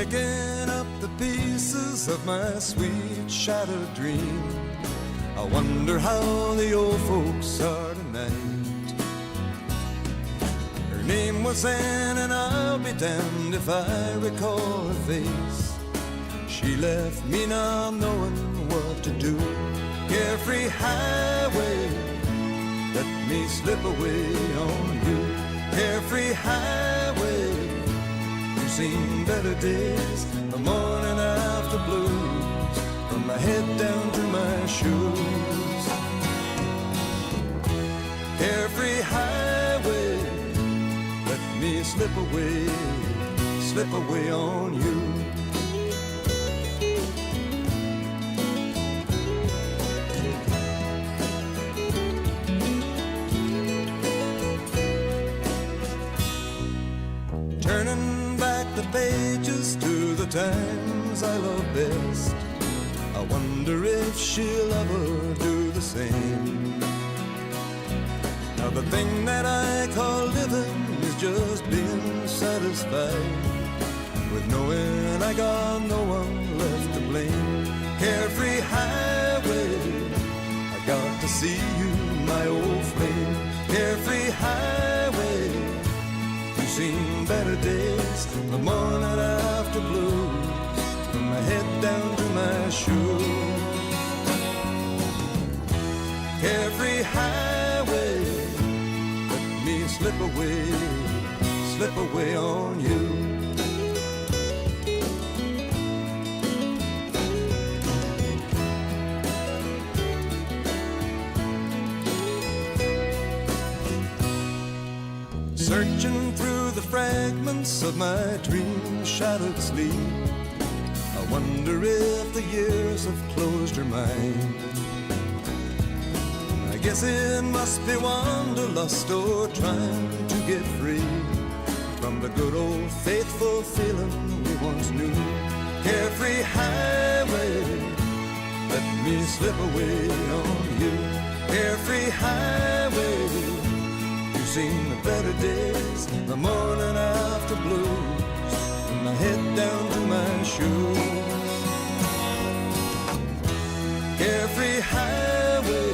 Picking up the pieces of my sweet shattered dream. I wonder how the old folks are tonight. Her name was Anne, and I'll be damned if I recall her face. She left me not knowing what to do. Carefree highway, let me slip away on you. Carefree highway, you've seen better days, the morning after blues, from my head down to my shoes. Carefree highway, let me slip away on you. Turning back the pages to the times I love best, I wonder if she'll ever do the same. Now the thing that I call living is just being satisfied with knowing I got no one left to blame. Carefree highway, I got to see you, my old flame. Carefree highway, you've seen better days, the morning after blues, from my head down to my shoes. Carefree highway, let me slip away on you. Searching through the fragments of my dream-shattered sleep, I wonder if the years have closed her mind. I guess it must be wanderlust or trying to get free from the good old faithful feeling we once knew. Carefree highway, let me slip away on you. Carefree highway, you've seen the better days, the morning after blues, from my head down to my shoes. Carefree highway,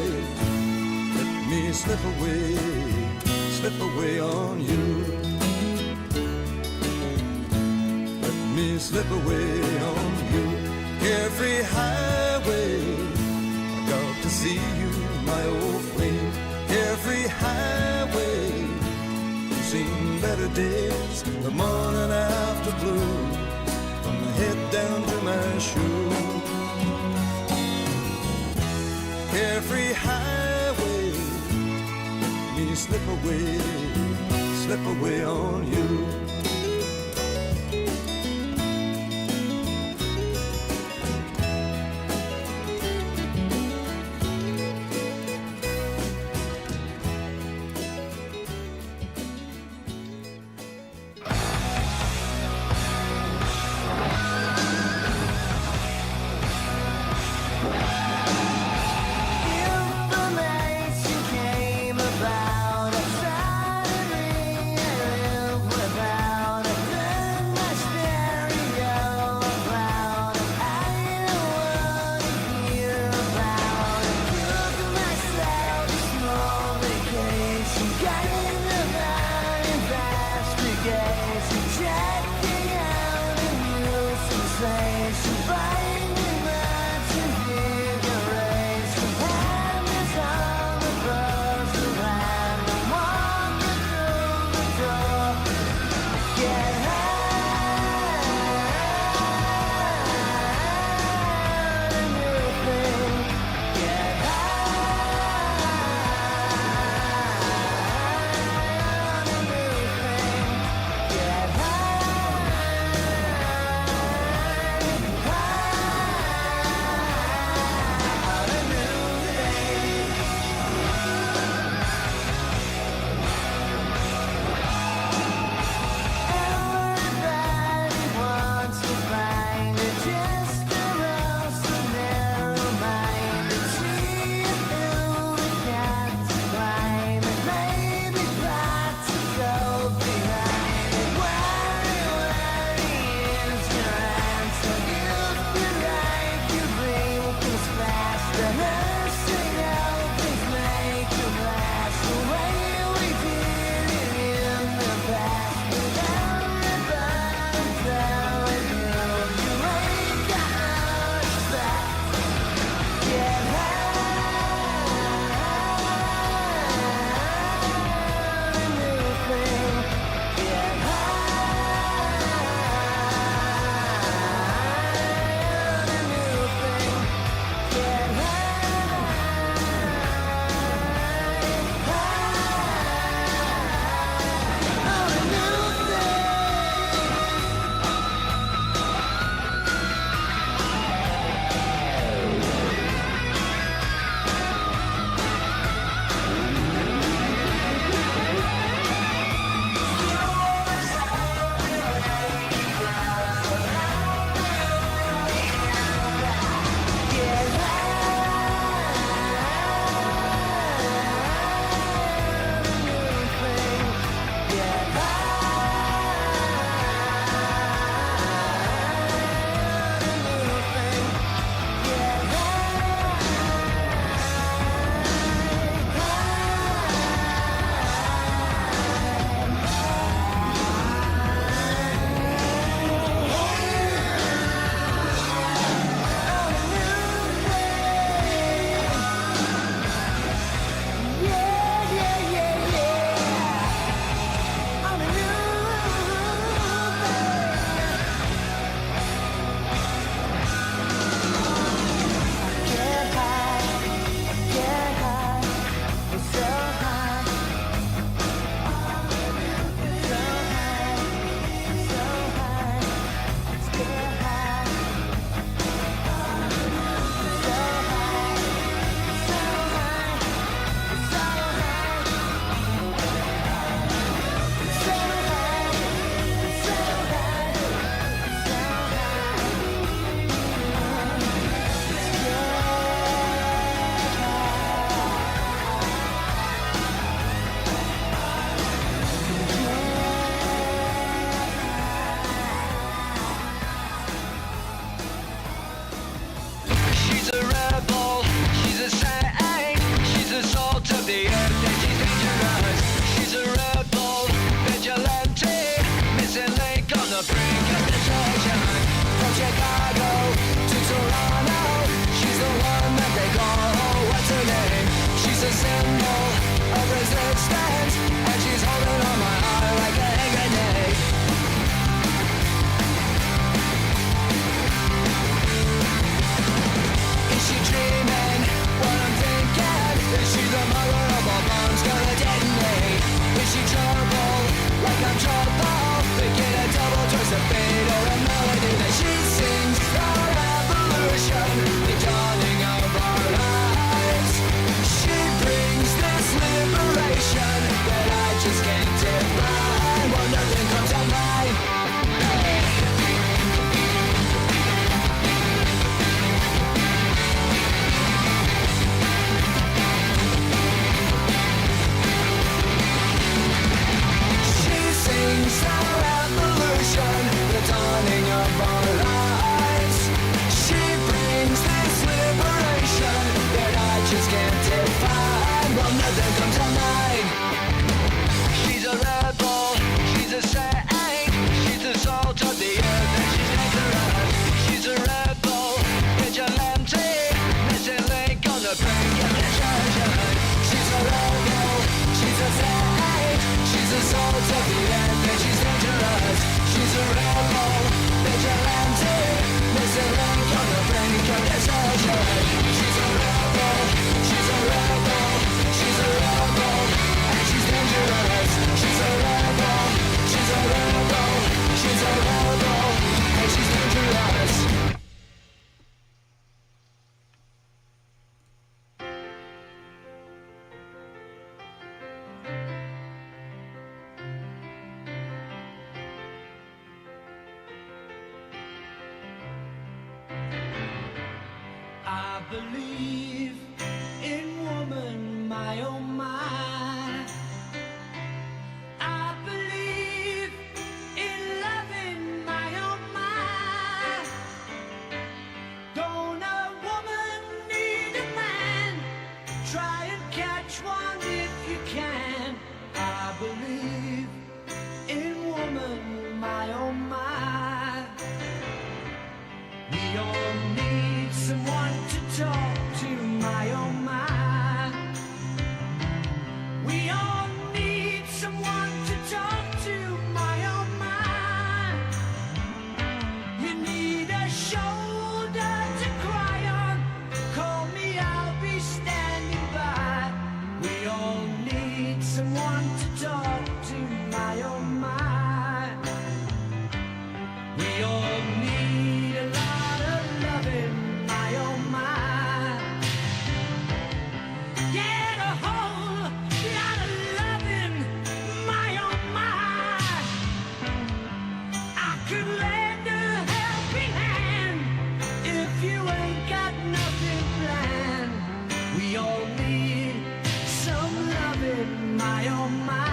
let me slip away on you. Let me slip away on you. Carefree highway, I got to see you, my old flame. Carefree highway, you've seen better days, the morning after blues, from my head down to my shoes. Carefree highway, let me slip away on you. believe in woman, my oh my. I believe in loving, my oh my. Don't a woman need a man? Try and catch one if you can. I believe in woman, my oh my. We all need someone to talk to, my oh my. We all need someone to talk to, my oh my. You need a shoulder to cry on. Call me, I'll be standing by. We all need someone to talk to, my oh my. We all need a lot of loving, my oh my. Get a whole lot of loving, my oh my. I could lend a helping hand if you ain't got nothing planned. We all need some loving, my oh my.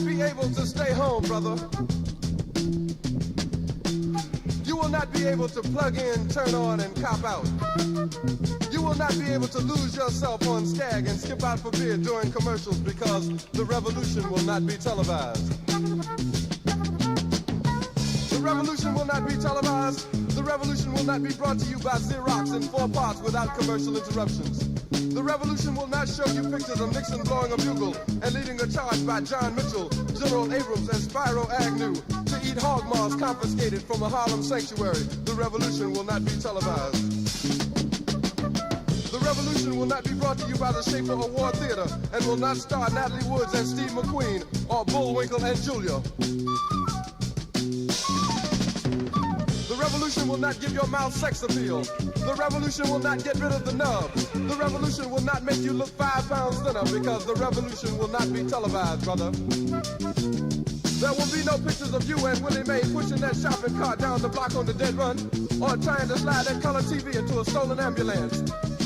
Be able to stay home, brother. You will not be able to plug in, turn on, and cop out. You will not be able to lose yourself on Skag and skip out for beer during commercials because the revolution will not be televised. The revolution will not be televised. The revolution will not be brought to you by Xerox in 4 parts without commercial interruptions. The revolution will not show you pictures of Nixon blowing a bugle and leading a charge by John Mitchell, General Abrams, and Spyro Agnew to eat hog maws confiscated from a Harlem sanctuary. The revolution will not be televised. The revolution will not be brought to you by the Schaefer Award Theater and will not star Natalie Woods and Steve McQueen or Bullwinkle and Julia. The revolution will not give your mouth sex appeal. The revolution will not get rid of the nubs. The revolution will not make you look 5 pounds thinner, because the revolution will not be televised, brother. There will be no pictures of you and Willie Mae pushing that shopping cart down the block on the dead run, or trying to slide that color TV into a stolen ambulance.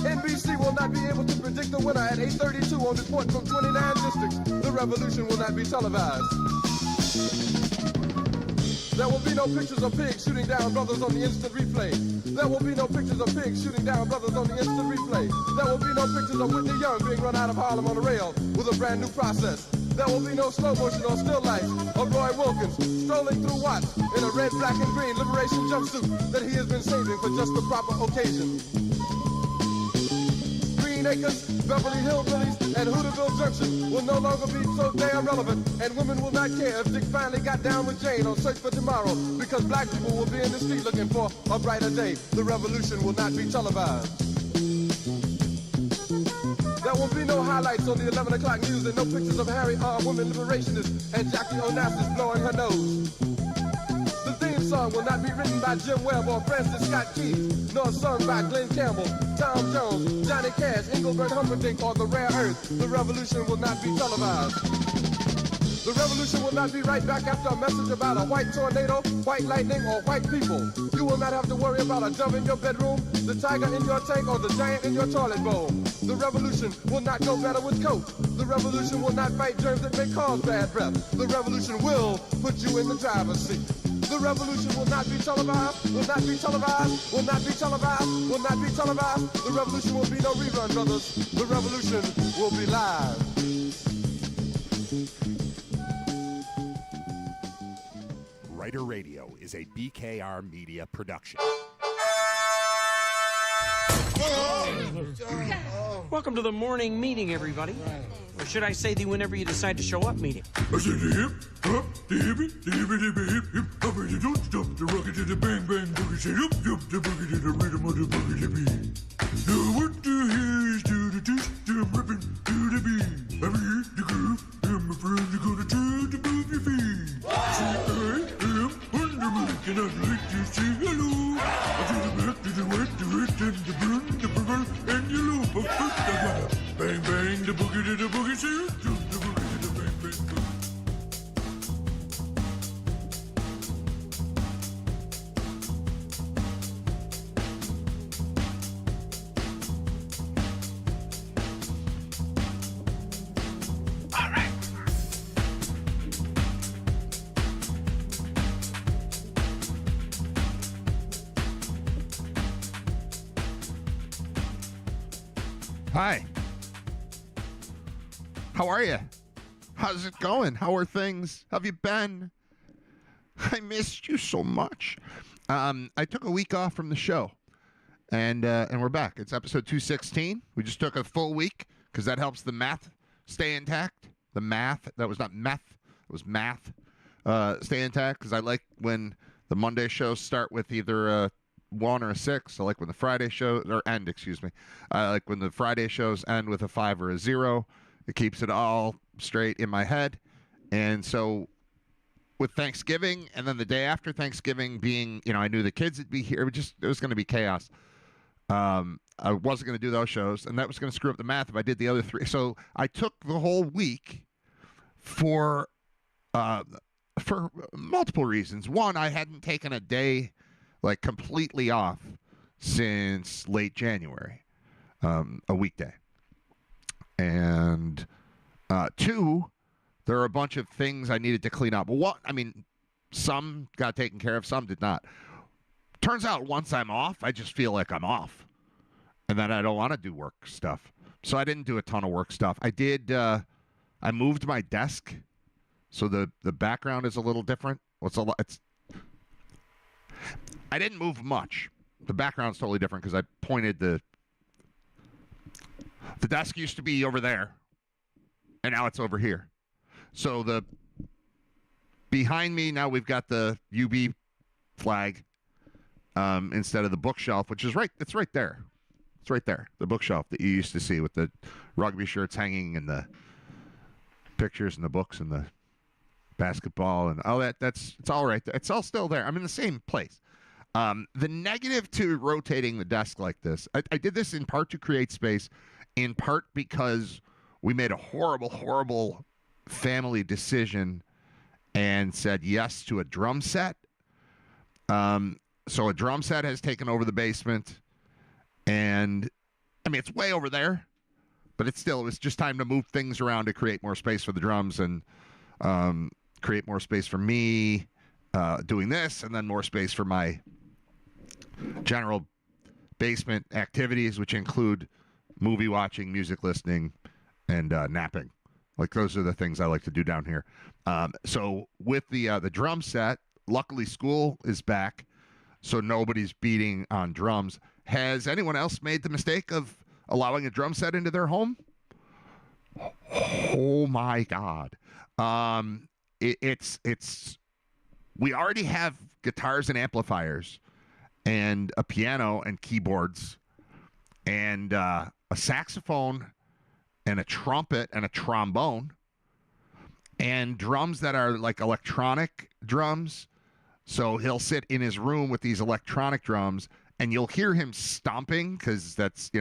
NBC will not be able to predict the winner at 8:32 on report from 29 districts. The revolution will not be televised. There will be no pictures of pigs shooting down brothers on the instant replay. There will be no pictures of pigs shooting down brothers on the instant replay. There will be no pictures of Whitney Young being run out of Harlem on a rail with a brand new process. There will be no slow motion or still life of Roy Wilkins strolling through Watts in a red, black, and green liberation jumpsuit that he has been saving for just the proper occasion. Green Acres, Beverly Hillbillies, and Hooterville Junction will no longer be so damn relevant, and women will not care if Dick finally got down with Jane on Search for Tomorrow, because black people will be in the street looking for a brighter day. The revolution will not be televised. There will be no highlights on the 11 o'clock news and no pictures of Harry R. women liberationists and Jackie Onassis blowing her nose. The theme song will not be written by Jim Webb or Francis Scott Keys, nor sung by Glenn Campbell, Tom Jones, Johnny Cash, Engelbert Humperdinck, or The Rare Earth. The revolution will not be televised. The revolution will not be right back after a message about a white tornado, white lightning, or white people. You will not have to worry about a dove in your bedroom, the tiger in your tank, or the giant in your toilet bowl. The revolution will not go better with Coke. The revolution will not fight germs that may cause bad breath. The revolution will put you in the driver's seat. The revolution will not be televised, will not be televised, will not be televised, will not be televised. The revolution will be no rerun, brothers. The revolution will be live. RITER Radio is a BKR media production. Welcome to the morning meeting, everybody. Or should I say the whenever you decide to show up meeting. I said the hip, hop, the hippie, the hippie, the hip, hip, hop, and you don't stop the rocket to the bang, bang, boogie, say, yup, yup, the boogie to the rhythm of the boogie to beat. Now what the hell is to the twist, I'm ripping to the beat. I'm in the groove, and my friends are gonna try to move your feet. See, I am Wonderman, and I'd like to say hello. To the back, to the wet, the red, and the blue, the purple, and yellow. But first I gotta bang, bang, the boogie to the boogie, say, yup, yup, the boogie to the bang, bang, boogie. Hi. How are you? How's it going? How are things? How have you been? I missed you so much. I took a week off from the show, and we're back. It's episode 216. We just took a full week because that helps the math stay intact. The math, that was not meth, it was math, stay intact, because I like when the Monday shows start with either a 1 or a 6. I like when the Friday shows, or end, excuse me. I like when the Friday shows end with a 5 or a 0. It keeps it all straight in my head. And so with Thanksgiving and then the day after Thanksgiving being, I knew the kids would be here. It was going to be chaos. I wasn't going to do those shows, and that was going to screw up the math if I did the other 3. So I took the whole week for multiple reasons. One, I hadn't taken a day completely off since late January, a weekday. And 2, there are a bunch of things I needed to clean up. Well, some got taken care of, some did not. Turns out once I'm off, I just feel like I'm off. And then I don't want to do work stuff. So I didn't do a ton of work stuff. I did, I moved my desk, so the background is a little different. I didn't move much. The background's totally different because I pointed the desk used to be over there, and now it's over here. So the behind me now we've got the UB flag instead of the bookshelf, which is it's right there. It's right there, the bookshelf that you used to see with the rugby shirts hanging and the pictures and the books and the basketball and all that. It's all right there. It's all still there. I'm in the same place. The negative to rotating the desk like this, I did this in part to create space, in part because we made a horrible, horrible family decision and said yes to a drum set. So a drum set has taken over the basement, and I mean, it's way over there, but it was just time to move things around to create more space for the drums and create more space for me doing this, and then more space for my general basement activities, which include movie watching, music listening, and napping. Like, those are the things I like to do down here. So with the drum set, luckily school is back, so nobody's beating on drums. Has anyone else made the mistake of allowing a drum set into their home? Oh my God. It's we already have guitars and amplifiers and a piano and keyboards and a saxophone and a trumpet and a trombone and drums that are like electronic drums. So he'll sit in his room with these electronic drums, and you'll hear him stomping because that's,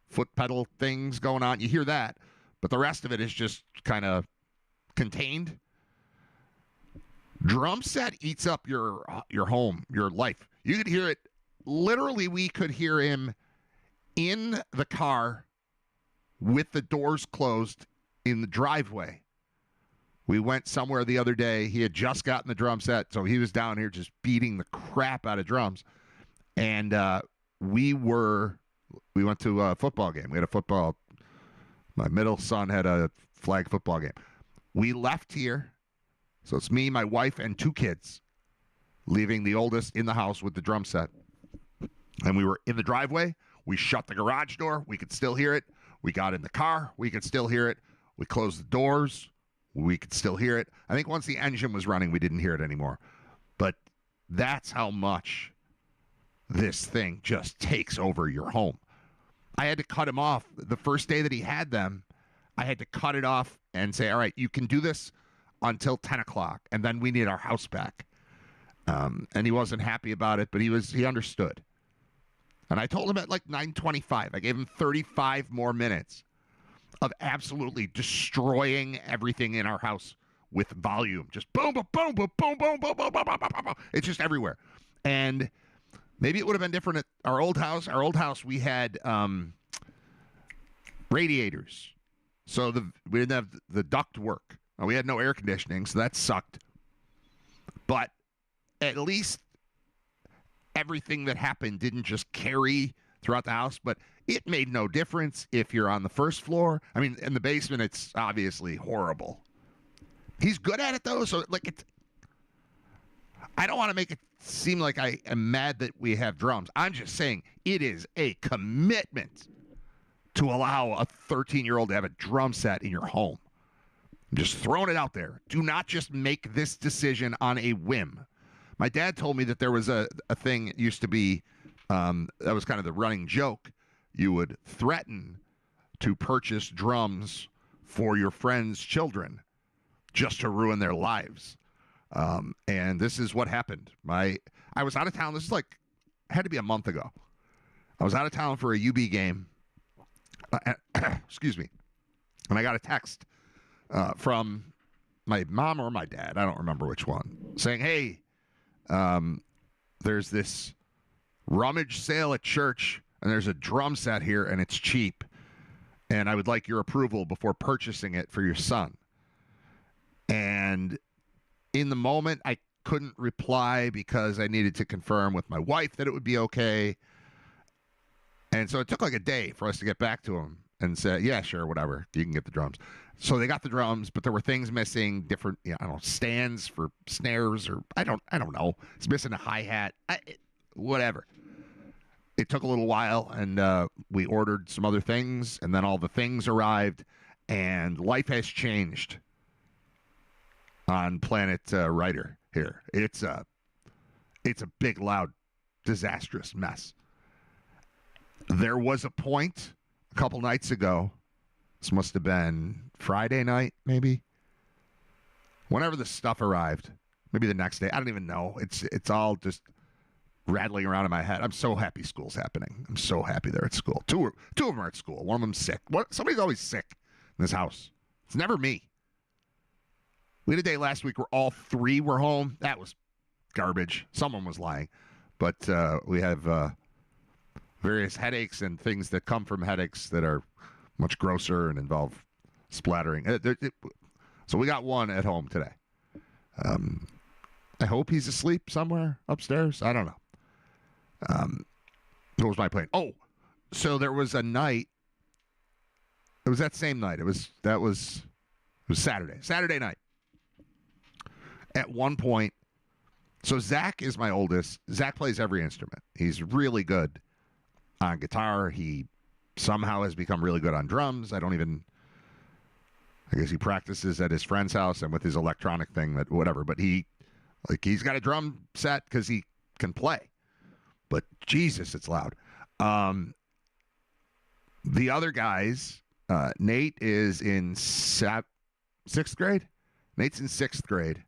foot pedal things going on. You hear that, but the rest of it is just kind of contained. Drum set eats up your home, your life. You could hear it. Literally, we could hear him in the car with the doors closed in the driveway. We went somewhere the other day. He had just gotten the drum set, so he was down here just beating the crap out of drums. And we went to a football game. We had a football. My middle son had a flag football game. We left here. So it's me, my wife, and 2 kids, leaving the oldest in the house with the drum set. And we were in the driveway. We shut the garage door. We could still hear it. We got in the car. We could still hear it. We closed the doors. We could still hear it. I think once the engine was running, we didn't hear it anymore. But that's how much this thing just takes over your home. I had to cut him off. The first day that he had them, I had to cut it off and say, all right, you can do this until 10 o'clock, and then we need our house back. And he wasn't happy about it, but he understood. And I told him at like 9:25, I gave him 35 more minutes of absolutely destroying everything in our house with volume. Just boom, boom, boom, boom, boom, boom, boom, boom, boom, boom, boom, boom. It's just everywhere. And maybe it would have been different at our old house. Our old house, we had radiators. So we didn't have the duct work. We had no air conditioning, so that sucked. But at least everything that happened didn't just carry throughout the house, but it made no difference if you're on the first floor. I mean, in the basement, it's obviously horrible. He's good at it, though, so I don't want to make it seem like I am mad that we have drums. I'm just saying it is a commitment to allow a 13-year-old to have a drum set in your home. I'm just throwing it out there. Do not just make this decision on a whim. My dad told me that there was a thing, it used to be, that was kind of the running joke. You would threaten to purchase drums for your friends' children just to ruin their lives. And this is what happened. I was out of town. This is had to be a month ago. I was out of town for a UB game. Excuse me. And I got a text from my mom or my dad, I don't remember which one, saying, hey, there's this rummage sale at church, and there's a drum set here, and it's cheap, and I would like your approval before purchasing it for your son. And in the moment, I couldn't reply because I needed to confirm with my wife that it would be okay. And so it took like a day for us to get back to him and say, yeah, sure, whatever, you can get the drums. So they got the drums, but there were things missing, different, I don't know, stands for snares, or I don't know. It's missing a hi-hat, whatever. It took a little while, and we ordered some other things, and then all the things arrived, and life has changed on planet RITER here. It's a big, loud, disastrous mess. There was a point a couple nights ago, this must have been Friday night, maybe, whenever the stuff arrived, maybe the next day, I don't even know. It's all just rattling around in my head. I'm so happy school's happening. I'm so happy they're at school. Two of them are at school. One of them's sick. Somebody's always sick in this house. It's never me. We had a day last week where all three were home. That was garbage. Someone was lying. But we have various headaches and things that come from headaches that are much grosser and involve splattering. So we got one at home today. I hope he's asleep somewhere upstairs. I don't know. What was my plan? Oh, so there was a night. It was that same night. It was Saturday. Saturday night. At one point, so Zach is my oldest. Zach plays every instrument. He's really good on guitar. He somehow has become really good on drums. I guess he practices at his friend's house and with his electronic thing, that whatever. But he's got a drum set because he can play. But Jesus, it's loud. The other guys, Nate is in sixth grade. Nate's in sixth grade.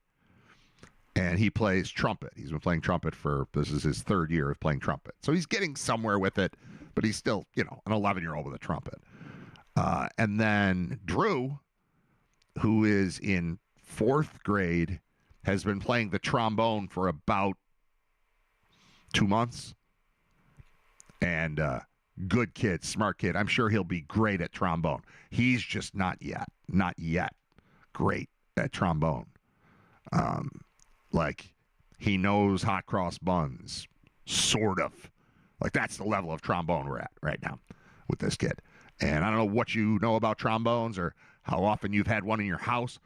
And he plays trumpet. He's been playing trumpet this is his third year of playing trumpet. So he's getting somewhere with it, but he's still, an 11-year-old with a trumpet. And then Drew, who is in fourth grade, has been playing the trombone for about 2 months. And good kid, smart kid. I'm sure he'll be great at trombone. He's just not yet great at trombone. He knows hot cross buns, sort of. That's the level of trombone we're at right now with this kid. And I don't know what you know about trombones or how often you've had one in your house.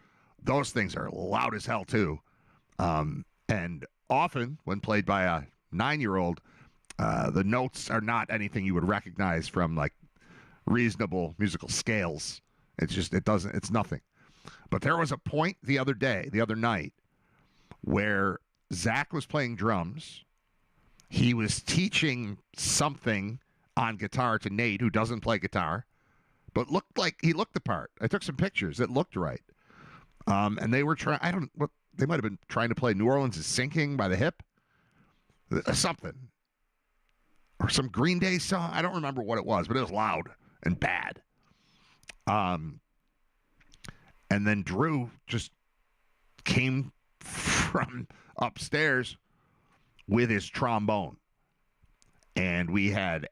Those things are loud as hell, too. And often, when played by a 9-year-old, the notes are not anything you would recognize from, reasonable musical scales. It's nothing. But there was a point the other night, where Zach was playing drums. He was teaching something on guitar to Nate, who doesn't play guitar, but looked like he looked the part. I took some pictures. It looked right. And they were trying, they might have been trying to play New Orleans is Sinking by the Hip. Something. Or some Green Day song. I don't remember what it was, but it was loud and bad. And then Drew just came from upstairs with his trombone. And we had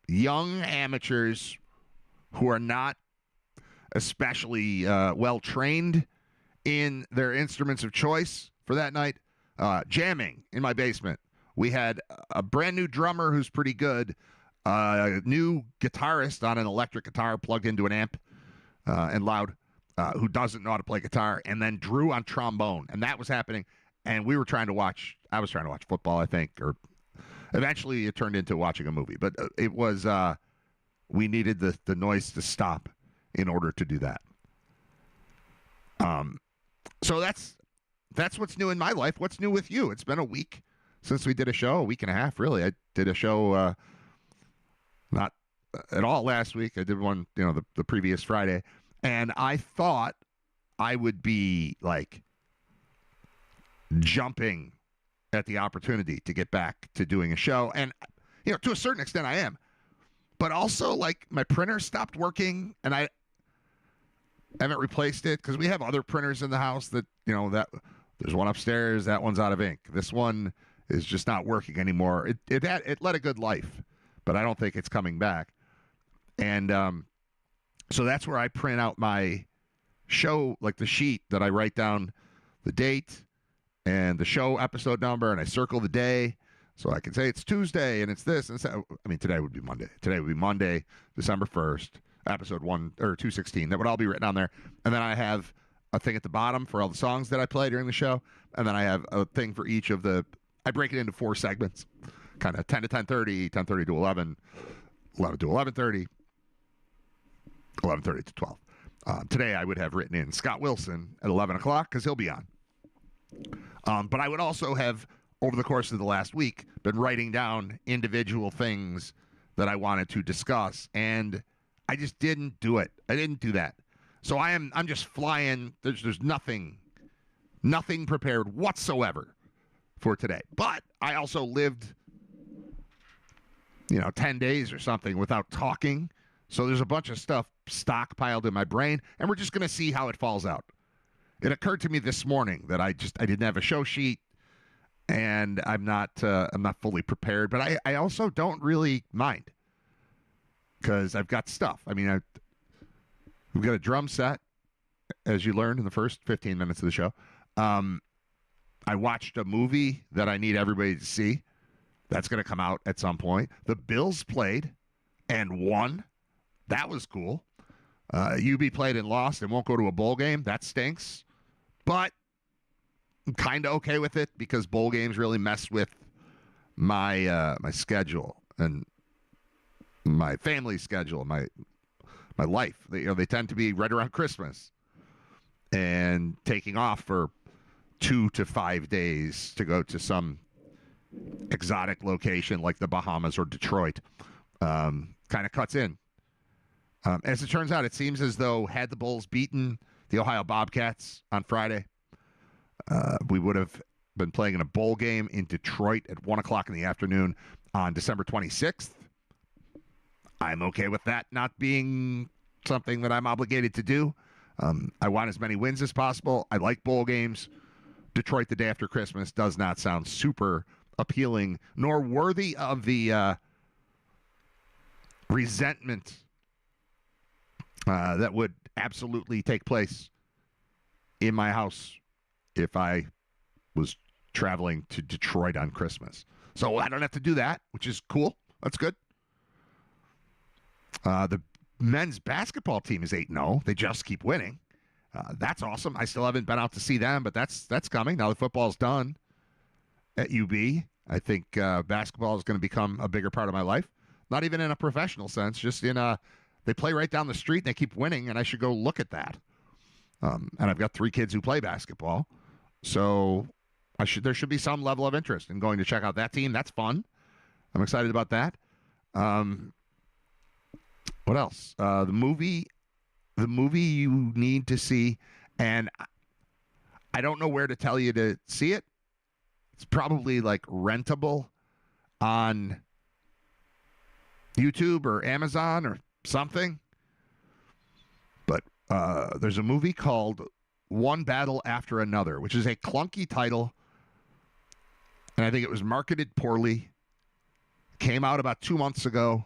young amateurs who are not especially well trained in their instruments of choice for that night, jamming in my basement. We had a brand new drummer who's pretty good, a new guitarist on an electric guitar plugged into an amp and loud, who doesn't know how to play guitar, and then Drew on trombone. And that was happening. And I was trying to watch football, I think, or eventually it turned into watching a movie. But it was, we needed the noise to stop in order to do that. So that's what's new in my life. What's new with you? It's been a week since we did a show, a week and a half, really. I did a show not at all last week. I did one, the previous Friday. And I thought I would be, jumping at the opportunity to get back to doing a show. And, to a certain extent I am. But also, my printer stopped working, and I haven't replaced it because we have other printers in the house that, that there's one upstairs, that one's out of ink. This one is just not working anymore. It led a good life, but I don't think it's coming back. And so that's where I print out my show, the sheet that I write down the date and the show episode number, and I circle the day so I can say it's Tuesday and it's this. And today would be Monday. Today would be Monday, December 1st, episode 216. That would all be written on there. And then I have a thing at the bottom for all the songs that I play during the show. And then I have a thing for each of I break it into 4 segments, kind of 10 to 10:30, 10:30 to 11, 11 to 11:30, 11:30 to 12. Today I would have written in Scott Wilson at 11 o'clock because he'll be on. But I would also have, over the course of the last week, been writing down individual things that I wanted to discuss, and I just didn't do it. I didn't do that. So I'm just flying. There's nothing prepared whatsoever for today. But I also lived, 10 days or something without talking. So there's a bunch of stuff stockpiled in my brain, and we're just going to see how it falls out. It occurred to me this morning that I didn't have a show sheet, and I'm not fully prepared. But I also don't really mind because I've got stuff. I mean, we've got a drum set, as you learned in the first 15 minutes of the show. I watched a movie that I need everybody to see. That's going to come out at some point. The Bills played and won. That was cool. UB played and lost and won't go to a bowl game. That stinks. But I'm kind of okay with it because bowl games really mess with my my schedule and my family schedule, my life. They tend to be right around Christmas and taking off for 2 to 5 days to go to some exotic location like the Bahamas or Detroit. Kind of cuts in. As it turns out, it seems as though had the Bulls beaten the Ohio Bobcats on Friday, we would have been playing in a bowl game in Detroit at 1 o'clock in the afternoon on December 26th. I'm okay with that not being something that I'm obligated to do. I want as many wins as possible. I like bowl games. Detroit the day after Christmas does not sound super appealing, nor worthy of the resentment that would absolutely take place in my house if I was traveling to Detroit on Christmas. So I don't have to do that, which is cool. That's good. The men's basketball team is 8-0. They just keep winning. That's awesome. I still haven't been out to see them, but that's coming. Now the football's done at UB. I think basketball is going to become a bigger part of my life. Not even in a professional sense, just in they play right down the street and they keep winning, and I should go look at that. And I've got 3 kids who play basketball, so there should be some level of interest in going to check out that team. That's fun. I'm excited about that. What else? The movie you need to see, and I don't know where to tell you to see it. It's probably like rentable on YouTube or Amazon or something. But there's a movie called One Battle After Another, which is a clunky title, and I think it was marketed poorly. Came out about 2 months ago,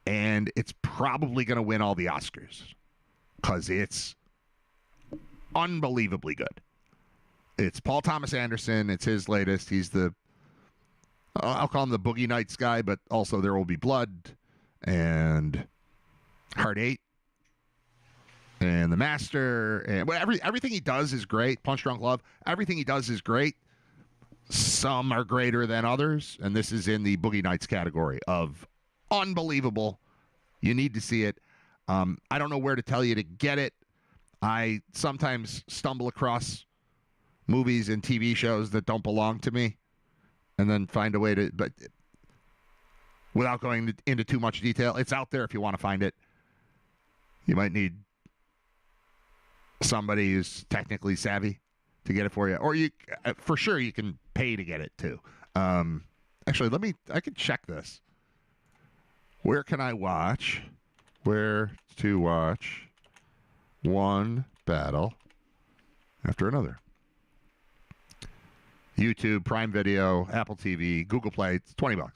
and it's probably going to win all the Oscars because it's unbelievably good. It's Paul Thomas Anderson. It's his latest. He's I'll call him the Boogie Nights guy, but also There Will Be Blood and Heart 8 and The Master. And everything he does is great. Punch Drunk Love. Everything he does is great. Some are greater than others, and this is in the Boogie Nights category of unbelievable. You need to see it. I don't know where to tell you to get it. I sometimes stumble across movies and TV shows that don't belong to me and then find a way to, but without going into too much detail, it's out there if you want to find it. You might need somebody who's technically savvy to get it for you, or you, for sure, you can pay to get it too. Actually, I can check this. Where can I watch? Where to watch One Battle After Another? YouTube, Prime Video, Apple TV, Google Play. It's $20.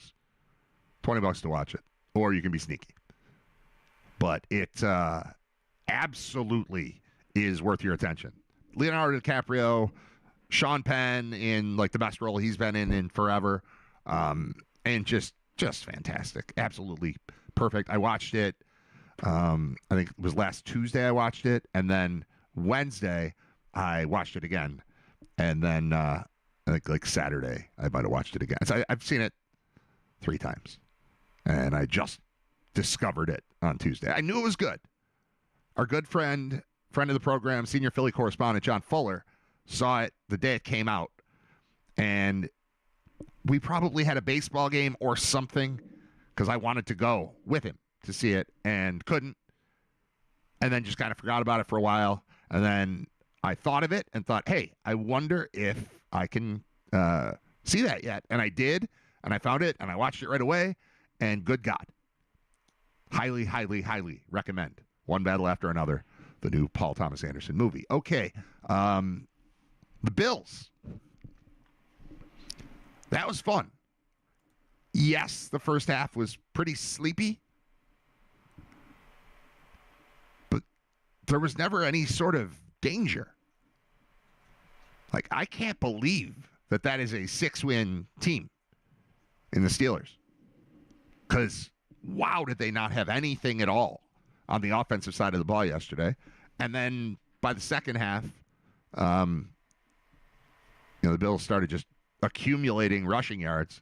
$20 to watch it, or you can be sneaky. But it absolutely is worth your attention. Leonardo DiCaprio, Sean Penn in like the best role he's been in forever, and just fantastic. Absolutely perfect. I watched it. I think it was last Tuesday I watched it, and then Wednesday I watched it again, and then I think like Saturday I might have watched it again. So I've seen it 3 times, and I just discovered it on Tuesday. I knew it was good. Our good friend of the program, senior Philly correspondent John Fuller, saw it the day it came out, and we probably had a baseball game or something because I wanted to go with him to see it and couldn't, and then just kind of forgot about it for a while, and then I thought of it and thought, hey, I wonder if I can see that yet, and I did, and I found it, and I watched it right away, and good God. Highly, highly, highly recommend One Battle After Another, the new Paul Thomas Anderson movie. Okay, the Bills. That was fun. Yes, the first half was pretty sleepy, but there was never any sort of danger. Like, I can't believe that is a 6-win team in the Steelers. Because, wow, did they not have anything at all on the offensive side of the ball yesterday. And then by the second half, the Bills started just accumulating rushing yards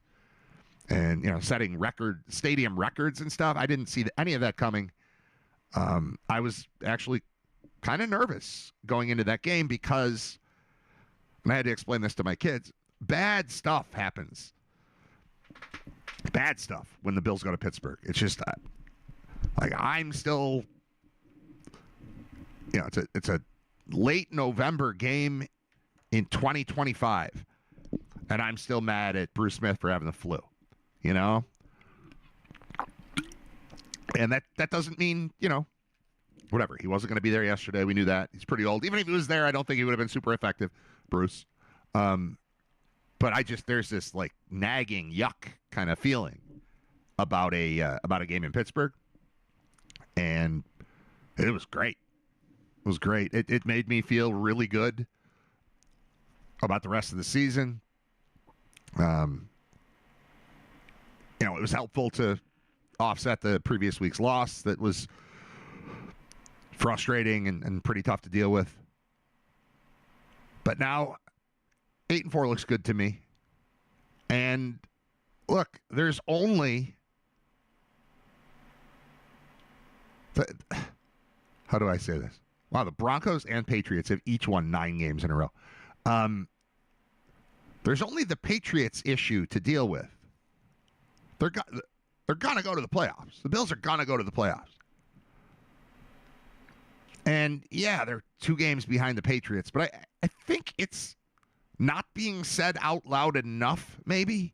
and, setting stadium records and stuff. I didn't see any of that coming. I was actually kind of nervous going into that game because, and I had to explain this to my kids, bad stuff happens. Bad stuff when the Bills go to Pittsburgh. It's just I'm still, it's a late November game in 2025, and I'm still mad at Bruce Smith for having the flu, And that doesn't mean, whatever. He wasn't going to be there yesterday. We knew that. He's pretty old. Even if he was there, I don't think he would have been super effective, Bruce. But there's this nagging yuck kind of feeling about a game in Pittsburgh, and it was great. It was great. It made me feel really good about the rest of the season. It was helpful to offset the previous week's loss that was frustrating and pretty tough to deal with. But now 8-4 looks good to me. And look, there's only how do I say this? Wow, the Broncos and Patriots have each won 9 games in a row. There's only the Patriots issue to deal with. They're gonna go to the playoffs. The Bills are gonna go to the playoffs. And yeah, they're 2 games behind the Patriots, but I think it's not being said out loud enough, maybe,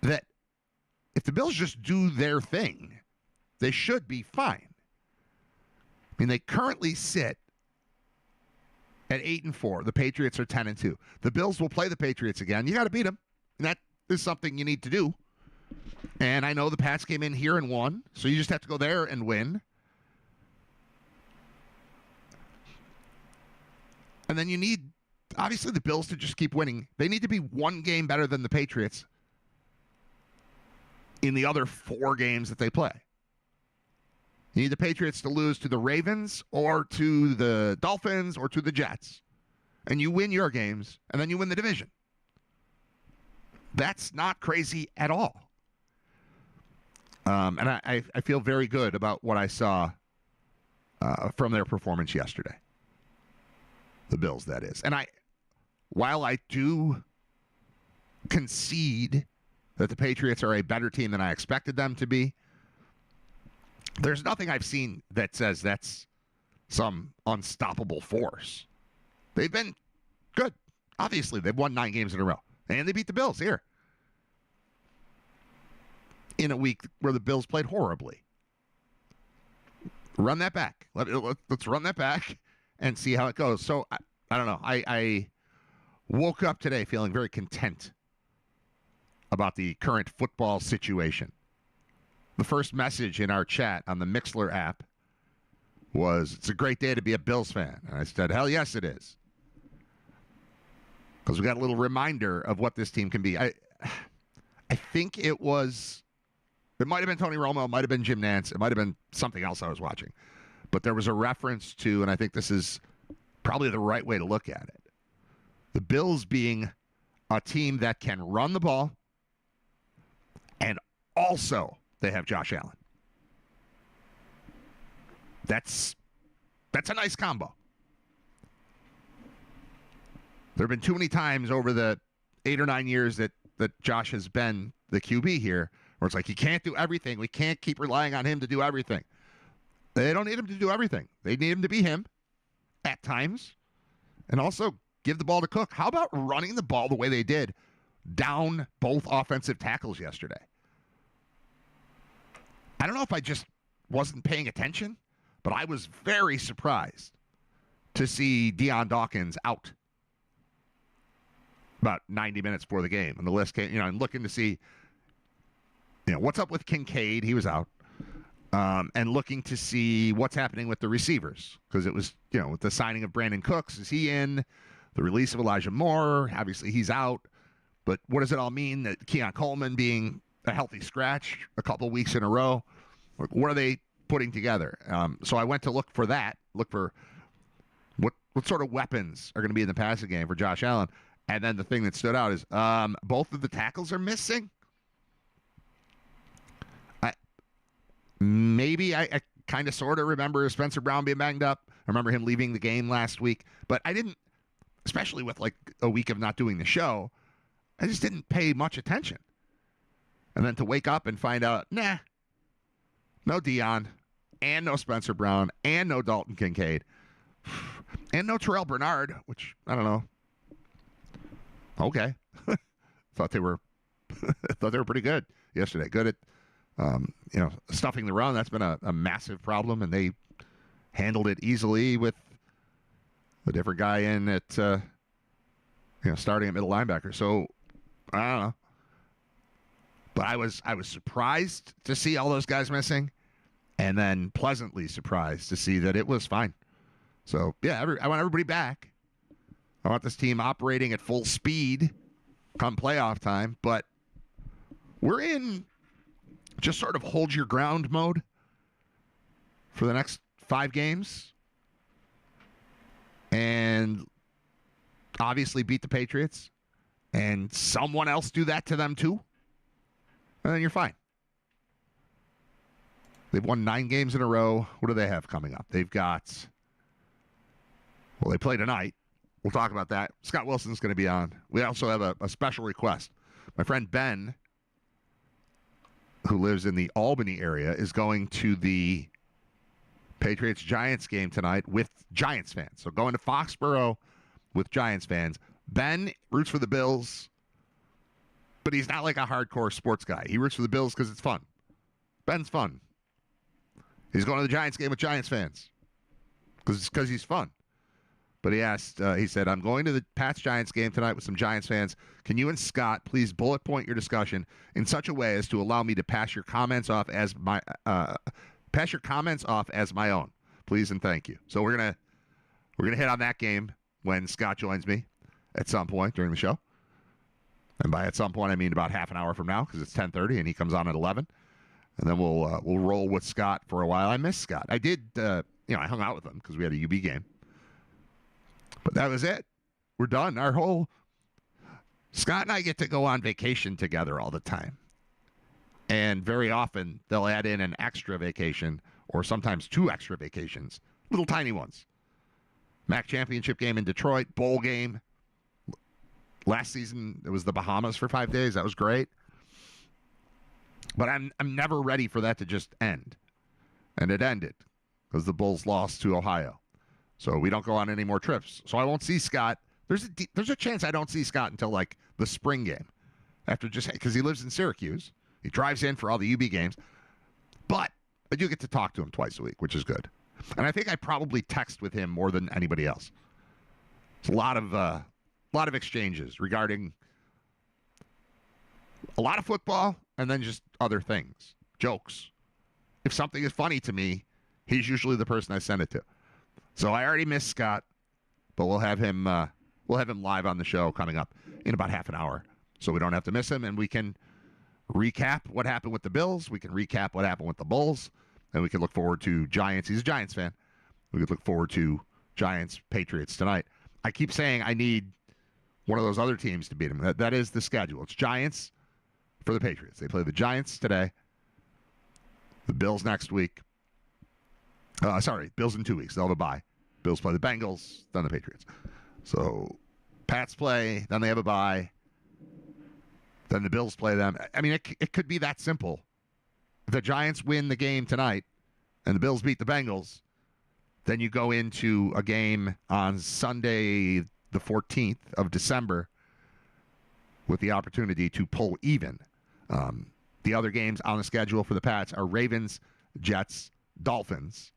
that if the Bills just do their thing, they should be fine. I mean, they currently sit at 8-4. The Patriots are 10-2. The Bills will play the Patriots again. You got to beat them, and that is something you need to do. And I know the Pats came in here and won, so you just have to go there and win. And then you need, obviously, the Bills to just keep winning. They need to be 1 game better than the Patriots in the other 4 games that they play. You need the Patriots to lose to the Ravens or to the Dolphins or to the Jets. And you win your games, and then you win the division. That's not crazy at all. And I feel very good about what I saw from their performance yesterday. The Bills, that is. And while I do concede that the Patriots are a better team than I expected them to be, there's nothing I've seen that says that's some unstoppable force. They've been good. Obviously, they've won 9 games in a row. And they beat the Bills here in a week where the Bills played horribly. Run that back. Let's run that back and see how it goes. So, I don't know. I woke up today feeling very content about the current football situation. The first message in our chat on the Mixler app was, "It's a great day to be a Bills fan." And I said, hell yes, it is. Because we got a little reminder of what this team can be. I think it might have been Tony Romo, it might have been Jim Nantz, it might have been something else I was watching. But there was a reference to, and I think this is probably the right way to look at it, the Bills being a team that can run the ball, and also they have Josh Allen. That's a nice combo. There have been too many times over the 8 or 9 years that Josh has been the QB here where it's like, he can't do everything. We can't keep relying on him to do everything. They don't need him to do everything. They need him to be him at times and also give the ball to Cook. How about running the ball the way they did down both offensive tackles yesterday? I don't know if I just wasn't paying attention, but I was very surprised to see Deion Dawkins out about 90 minutes before the game. And the list came, and looking to see, what's up with Kincaid. He was out. And looking to see what's happening with the receivers. Because it was, with the signing of Brandon Cooks, is he in? The release of Elijah Moore, obviously he's out. But what does it all mean that Keon Coleman being a healthy scratch a couple weeks in a row? What are they putting together? So I went to look for that, look for what sort of weapons are going to be in the passing game for Josh Allen. And then the thing that stood out is both of the tackles are missing. I kind of sort of remember Spencer Brown being banged up. I remember him leaving the game last week. But I didn't, especially with like a week of not doing the show, I just didn't pay much attention. And then to wake up and find out, no Deion, and no Spencer Brown, and no Dalton Kincaid, and no Terrell Bernard, which, I don't know. Okay. Thought they were pretty good yesterday. Good at stuffing the run. That's been a massive problem, and they handled it easily with a different guy in at starting at middle linebacker. So I don't know, but I was surprised to see all those guys missing, and then pleasantly surprised to see that it was fine. So yeah, I want everybody back. I want this team operating at full speed come playoff time, but we're in just sort of hold your ground mode for the next 5 games. And obviously beat the Patriots. And someone else do that to them too. And then you're fine. They've won 9 games in a row. What do they have coming up? They've got, they play tonight. We'll talk about that. Scott Wilson's going to be on. We also have a special request. My friend Ben, who lives in the Albany area, is going to the Patriots-Giants game tonight with Giants fans. So going to Foxborough with Giants fans. Ben roots for the Bills, but he's not like a hardcore sports guy. He roots for the Bills because it's fun. Ben's fun. He's going to the Giants game with Giants fans because he's fun. But he said, I'm going to the Pats-Giants game tonight with some Giants fans. Can you and Scott please bullet point your discussion in such a way as to allow me to pass your comments off as my own, please and thank you. So we're gonna hit on that game when Scott joins me at some point during the show. And by at some point I mean about half an hour from now because it's 10:30 and he comes on at 11. And then we'll roll with Scott for a while. I miss Scott. I did I hung out with him because we had a UB game. But that was it. We're done. Scott and I get to go on vacation together all the time. And very often they'll add in an extra vacation or sometimes 2 extra vacations, little tiny ones. MAC championship game in Detroit, bowl game. Last season, it was the Bahamas for 5 days. That was great. But I'm never ready for that to just end. And it ended because the Bulls lost to Ohio. So we don't go on any more trips. So I won't see Scott. There's a chance I don't see Scott until like the spring game, because he lives in Syracuse. He drives in for all the UB games. But I do get to talk to him twice a week, which is good. And I think I probably text with him more than anybody else. It's a lot of exchanges regarding a lot of football and then just other things, jokes. If something is funny to me, he's usually the person I send it to. So I already missed Scott, but we'll have him live on the show coming up in about half an hour, so we don't have to miss him, and we can recap what happened with the Bills. We can recap what happened with the Bulls, and we can look forward to Giants. He's a Giants fan. We could look forward to Giants Patriots tonight. I keep saying I need one of those other teams to beat them. That is the schedule. It's Giants for the Patriots. They play the Giants today, the Bills next week. Bills in 2 weeks. They'll have a bye. Bills play the Bengals, then the Patriots. So Pats play, then they have a bye. Then the Bills play them. I mean, it could be that simple. If the Giants win the game tonight and the Bills beat the Bengals, then you go into a game on Sunday the 14th of December with the opportunity to pull even. The other games on the schedule for the Pats are Ravens, Jets, Dolphins.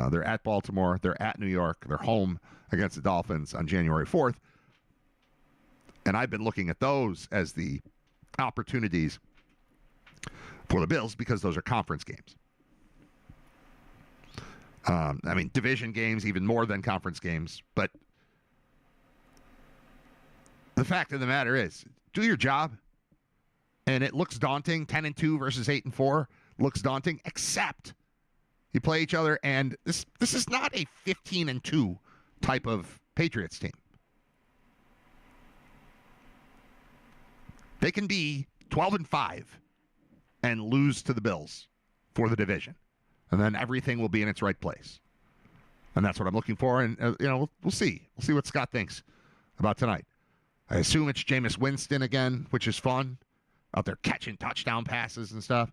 They're at Baltimore. They're at New York. They're home against the Dolphins on January 4th. And I've been looking at those as the opportunities for the Bills because those are conference games. I mean, division games even more than conference games. But the fact of the matter is, do your job. And it looks daunting. 10-2 versus 8-4 looks daunting, except you play each other, and this is not a 15-2 type of Patriots team. They can be 12-5 and lose to the Bills for the division, and then everything will be in its right place. And that's what I'm looking for. And we'll see. We'll see what Scott thinks about tonight. I assume it's Jameis Winston again, which is fun. Out there catching touchdown passes and stuff.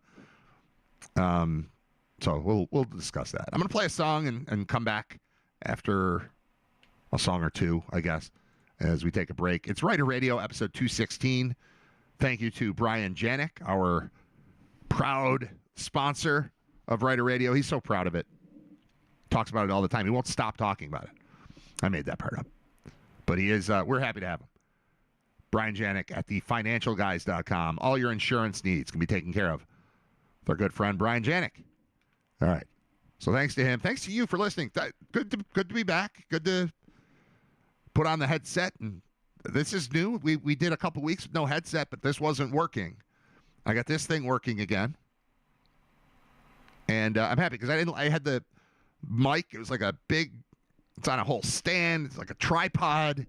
So we'll discuss that. I'm going to play a song and come back after a song or two, I guess, as we take a break. It's RITER Radio, episode 216. Thank you to Brian Janik, our proud sponsor of RITER Radio. He's so proud of it. Talks about it all the time. He won't stop talking about it. I made that part up. But he is. We're happy to have him. Brian Janik at thefinancialguys.com. All your insurance needs can be taken care of with our good friend Brian Janik. All right. So thanks to him. Thanks to you for listening. Good to be back. Good to put on the headset. And this is new. We did a couple weeks with no headset, but this wasn't working. I got this thing working again. And I'm happy because I had the mic. It was like a big, it's on a whole stand. It's like a tripod.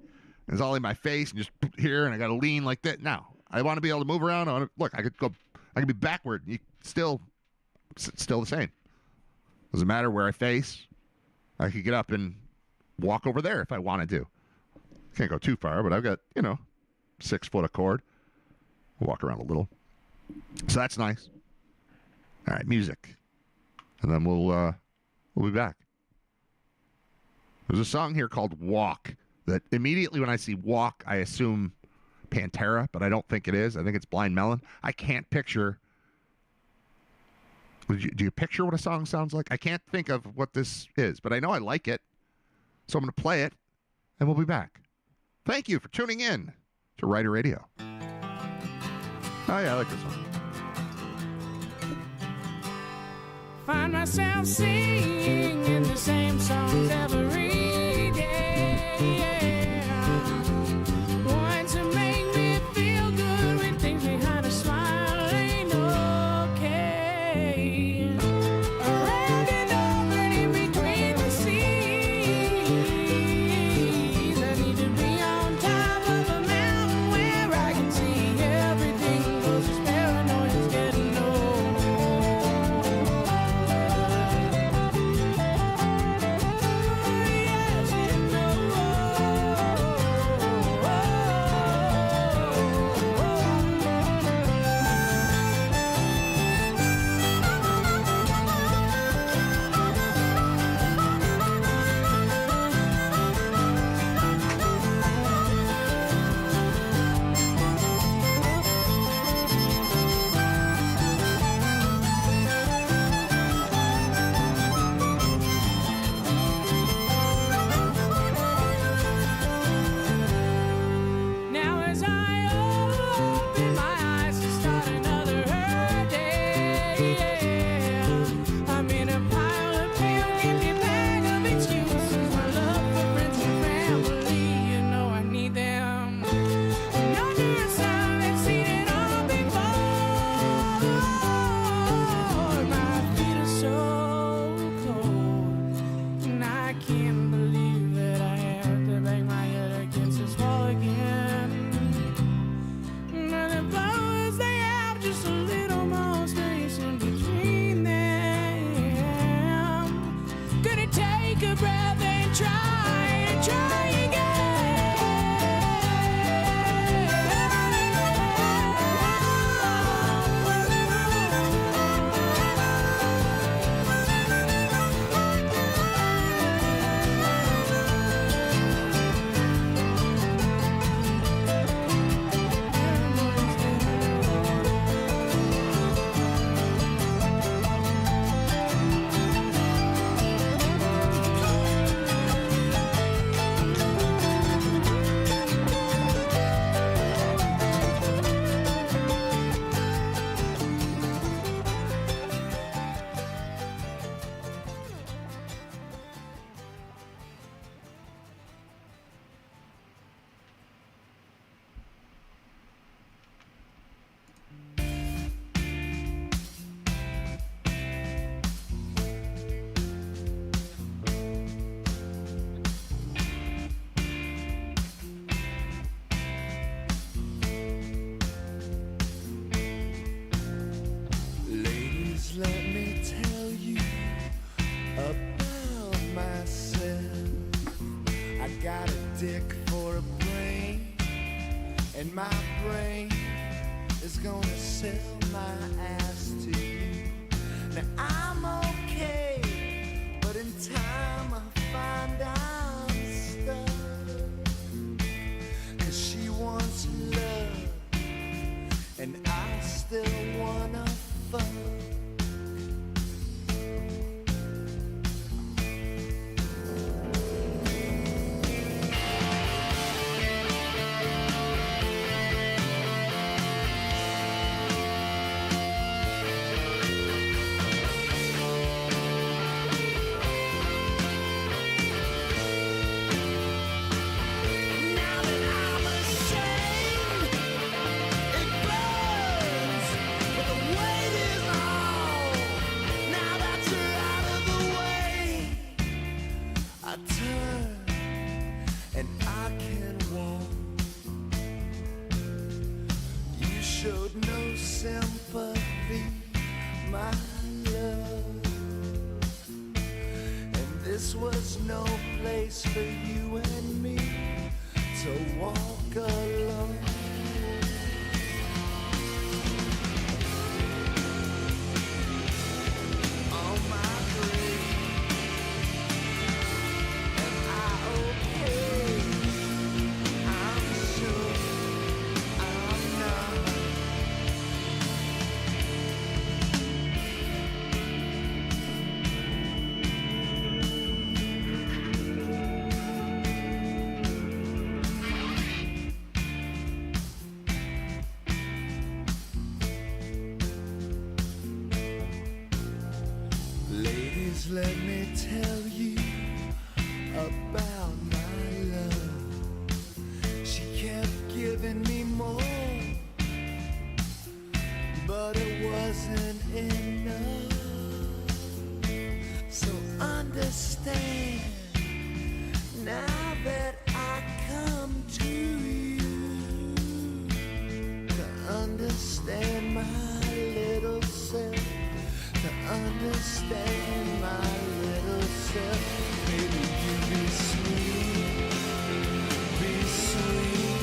It's all in my face and just here, and I got to lean like that. Now, I want to be able to move around. I could be backward. You still the same. Doesn't matter where I face. I could get up and walk over there if I wanted to. Can't go too far, but I've got, 6 foot of cord. Walk around a little. So that's nice. All right, music. And then we'll be back. There's a song here called Walk. That immediately when I see Walk, I assume Pantera, but I don't think it is. I think it's Blind Melon. I can't picture. Do you picture what a song sounds like? I can't think of what this is, but I know I like it. So I'm going to play it, and we'll be back. Thank you for tuning in to RITER Radio. Oh, yeah, I like this one. Find myself singing the same songs every day. Want to make me feel good when things behind a smile ain't okay. Around and over and in between the seas, I need to be on top of a mountain where I can see everything, 'cause this paranoia's getting old. Oh, yeah. sell my ass to you. Now I'm okay, but in time I find I'm stuck. 'Cause she wants love, and I still wanna fuck. Sympathy, my love, and this was no place for you and me to walk alone. On my grave, am I okay? I'm sure I'm not. Let me tell you about my love. She kept giving me more, but it wasn't enough. So understand, now that I come to you, to understand my little self, to understand my little self. Baby, you be sweet, be sweet,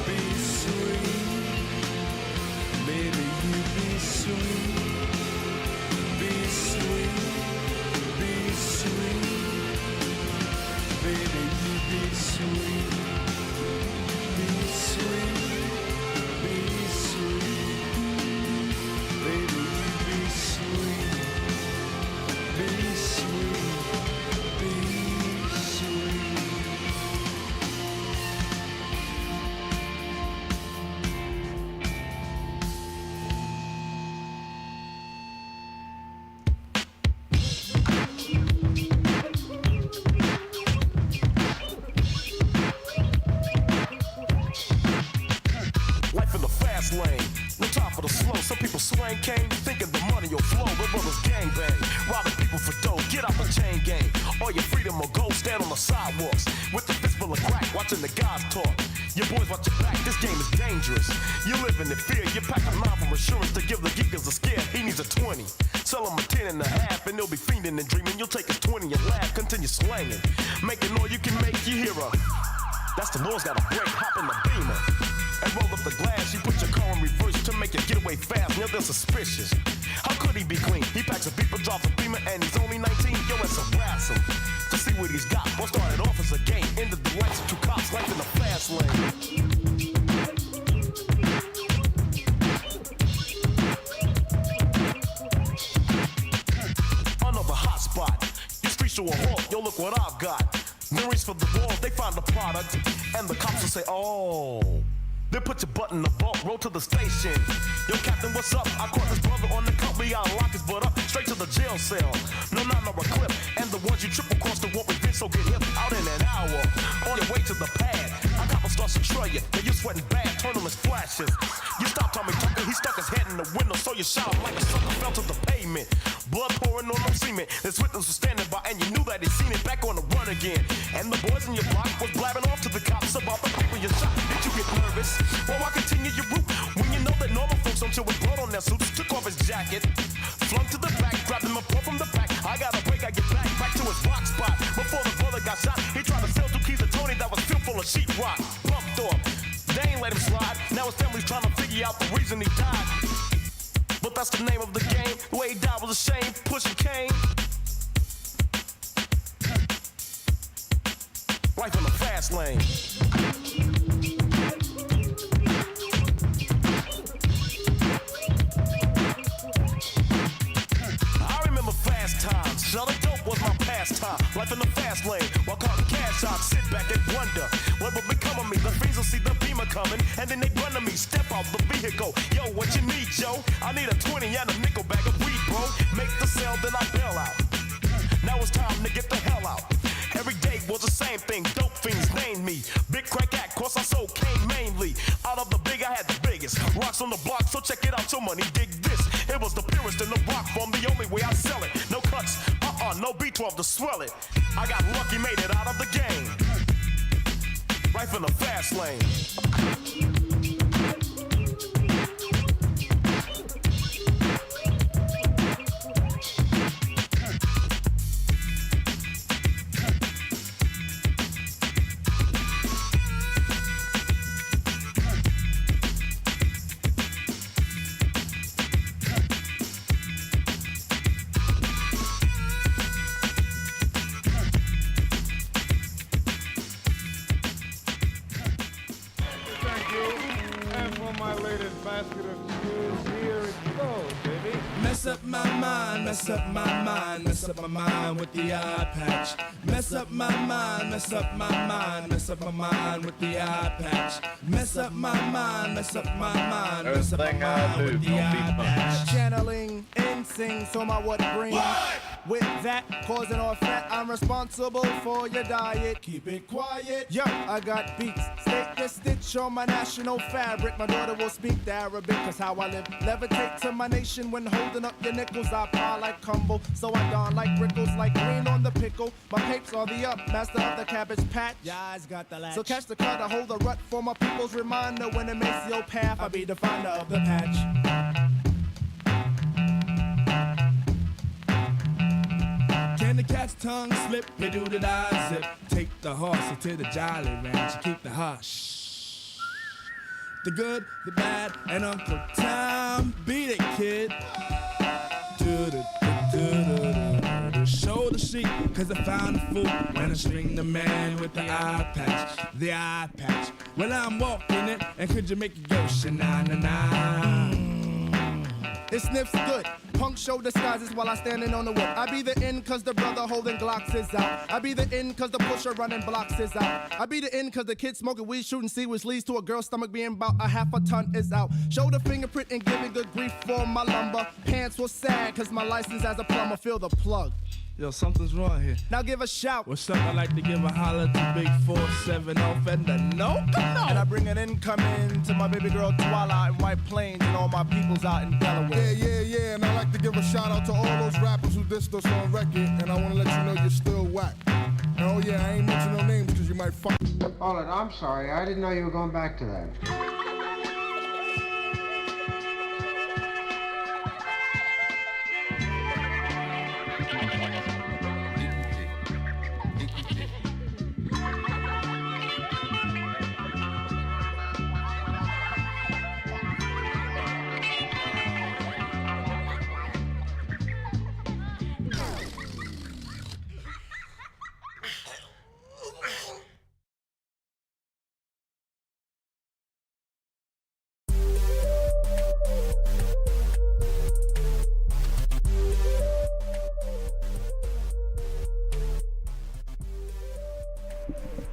be sweet. Baby, you be sweet, be sweet, be sweet. Baby, you be sweet, be sweet, be sweet. Baby, you be sweet. Be sweet, be sweet. Life in the fast lane, no time for the slow. Some people swing cane, thinking the money will flow. But brothers gang bang, robbing people for dough. Get out the chain gang, or your freedom will go. Stand on the sidewalks with the fistful of crack, watching the guys talk. Your boys watch your back, this game is dangerous. You living in fear, you pack a 9 from insurance to give the geekers a scare. He needs a 20, sell him a 10 and a half, and they'll be fiending and dreaming. You'll take his 20 and laugh, continue slanging, making all you can make. You hear her. That's the noise, got a break, hop in the Beamer and roll up the glass. You put your car in reverse to make it get away fast. Now they're suspicious. How could he be clean? He packs a beeper, drops a Beamer, and he's only 19. Yo, let's harass him to see what he's got. What started off as a game, ended the lights of 2 cops, life in the fast lane. Another hot spot. Your streets to a halt. Yo, look what I've got. Then reach for the walls, they find the product, and the cops will say, oh. Then put your butt in the vault, roll to the station. Yo, Captain, what's up? I caught this brother on the cut. We gotta lock his butt up, straight to the jail cell. No, not no clip. And the ones you trip across the won't revenge, so get hip out in an hour. On your way to the pad, I got starts to trail you. Now you sweating bad, turn on his flashes. You stop Tommy Tucker, he stuck his head in the window, so you shot him like a sucker fell to the pavement. Blood pouring on no cement. His witness was standing by, and you knew that he'd seen it back on the run again. And the boys in your block was blabbing off to the cops about the people you shot. Did you get nervous? Well, I continue your route when you know that normal folks don't chill with blood on their suits. Took off his jacket, flung to the back, grabbed him a pull from the back. I got a break, I get back to his rock spot. Before the brother got shot, he tried to sell 2 keys to Tony that was filled full of sheetrock. Bumped off, they ain't let him slide. Now his family's trying to figure out the reason he died. that's the name of the game. The way he died was a shame, pushing Kane. Life in the fast lane. I remember fast times. Selling dope was my pastime. Life in the fast lane. While counting cash, I'd sit back and wonder what would become of me. The fiends will see the beamer coming, and then they run to me. Step out the vehicle. Yo, what you need, Joe? I need a 20 and a nickel bag of weed, bro. Make the sale, then I bail out. Now it's time to get the hell out. Every day was the same thing. Dope fiends named me. Big crack act, course I sold cane mainly. Out of the big, I had the biggest. Rocks on the block, so check it out, your money, dig this. It was the purest in the rock form, the only way I sell it. No cuts, no B12 to swell it. I got lucky, made it out of the game. Life in the fast lane. Mess up my mind, mess up my mind, mess up my mind with the eye patch. Mess up my mind, mess up my mind, mess up my mind with the eye patch. Mess up my mind, mess up my mind, mess up my mind with the eye patch. Channeling instinct, so my what brings. With that causing all fat, I'm responsible for your diet. Keep it quiet. Yo, I got beats. Stick the stitch on my national fabric. My daughter will speak the Arabic, cause how I live. Levitate to my nation when holding up your nickels. I pile like Cumble, so I don like Rickles, like green on the pickle. My papes on the up, master of the cabbage patch. Yeah, eyes got the latch. So catch the car to hold the rut for my people's reminder. When it makes your path, I'll be the finder of the patch. Can the cat's tongue slip? You do the eye zip. Take the horse to the Jolly Ranch and keep the hush. The good, the bad, and Uncle Tom. Beat it, kid. Show the sheep, cause I found a fool when I string the man with the eye patch. The eye patch. Well, I'm walking it, and could you make it go sha-na-na-na? It sniffs good. Punk show disguises while I standing on the whip. I be the in cause the brother holding Glocks is out. I be the in cause the pusher running blocks is out. I be the in cause the kid smoking weed shooting see which leads to a girl's stomach being about a half a ton is out. Show the fingerprint and giving good grief for my lumber. Pants will sag cause my license as a plumber. Feel the plug. Yo, something's wrong here. Now give a shout. What's up? I like to give a holler to Big 470 Fender. No, come on. And I bring an income in to my baby girl Twala in White Plains and all my peoples out in Delaware. Yeah. And I like to give a shout out to all those rappers who dissed us on record. And I want to let you know you're still whack. And oh yeah, I ain't mention no names because you might fuck. Hold it, I'm sorry. I didn't know you were going back to that.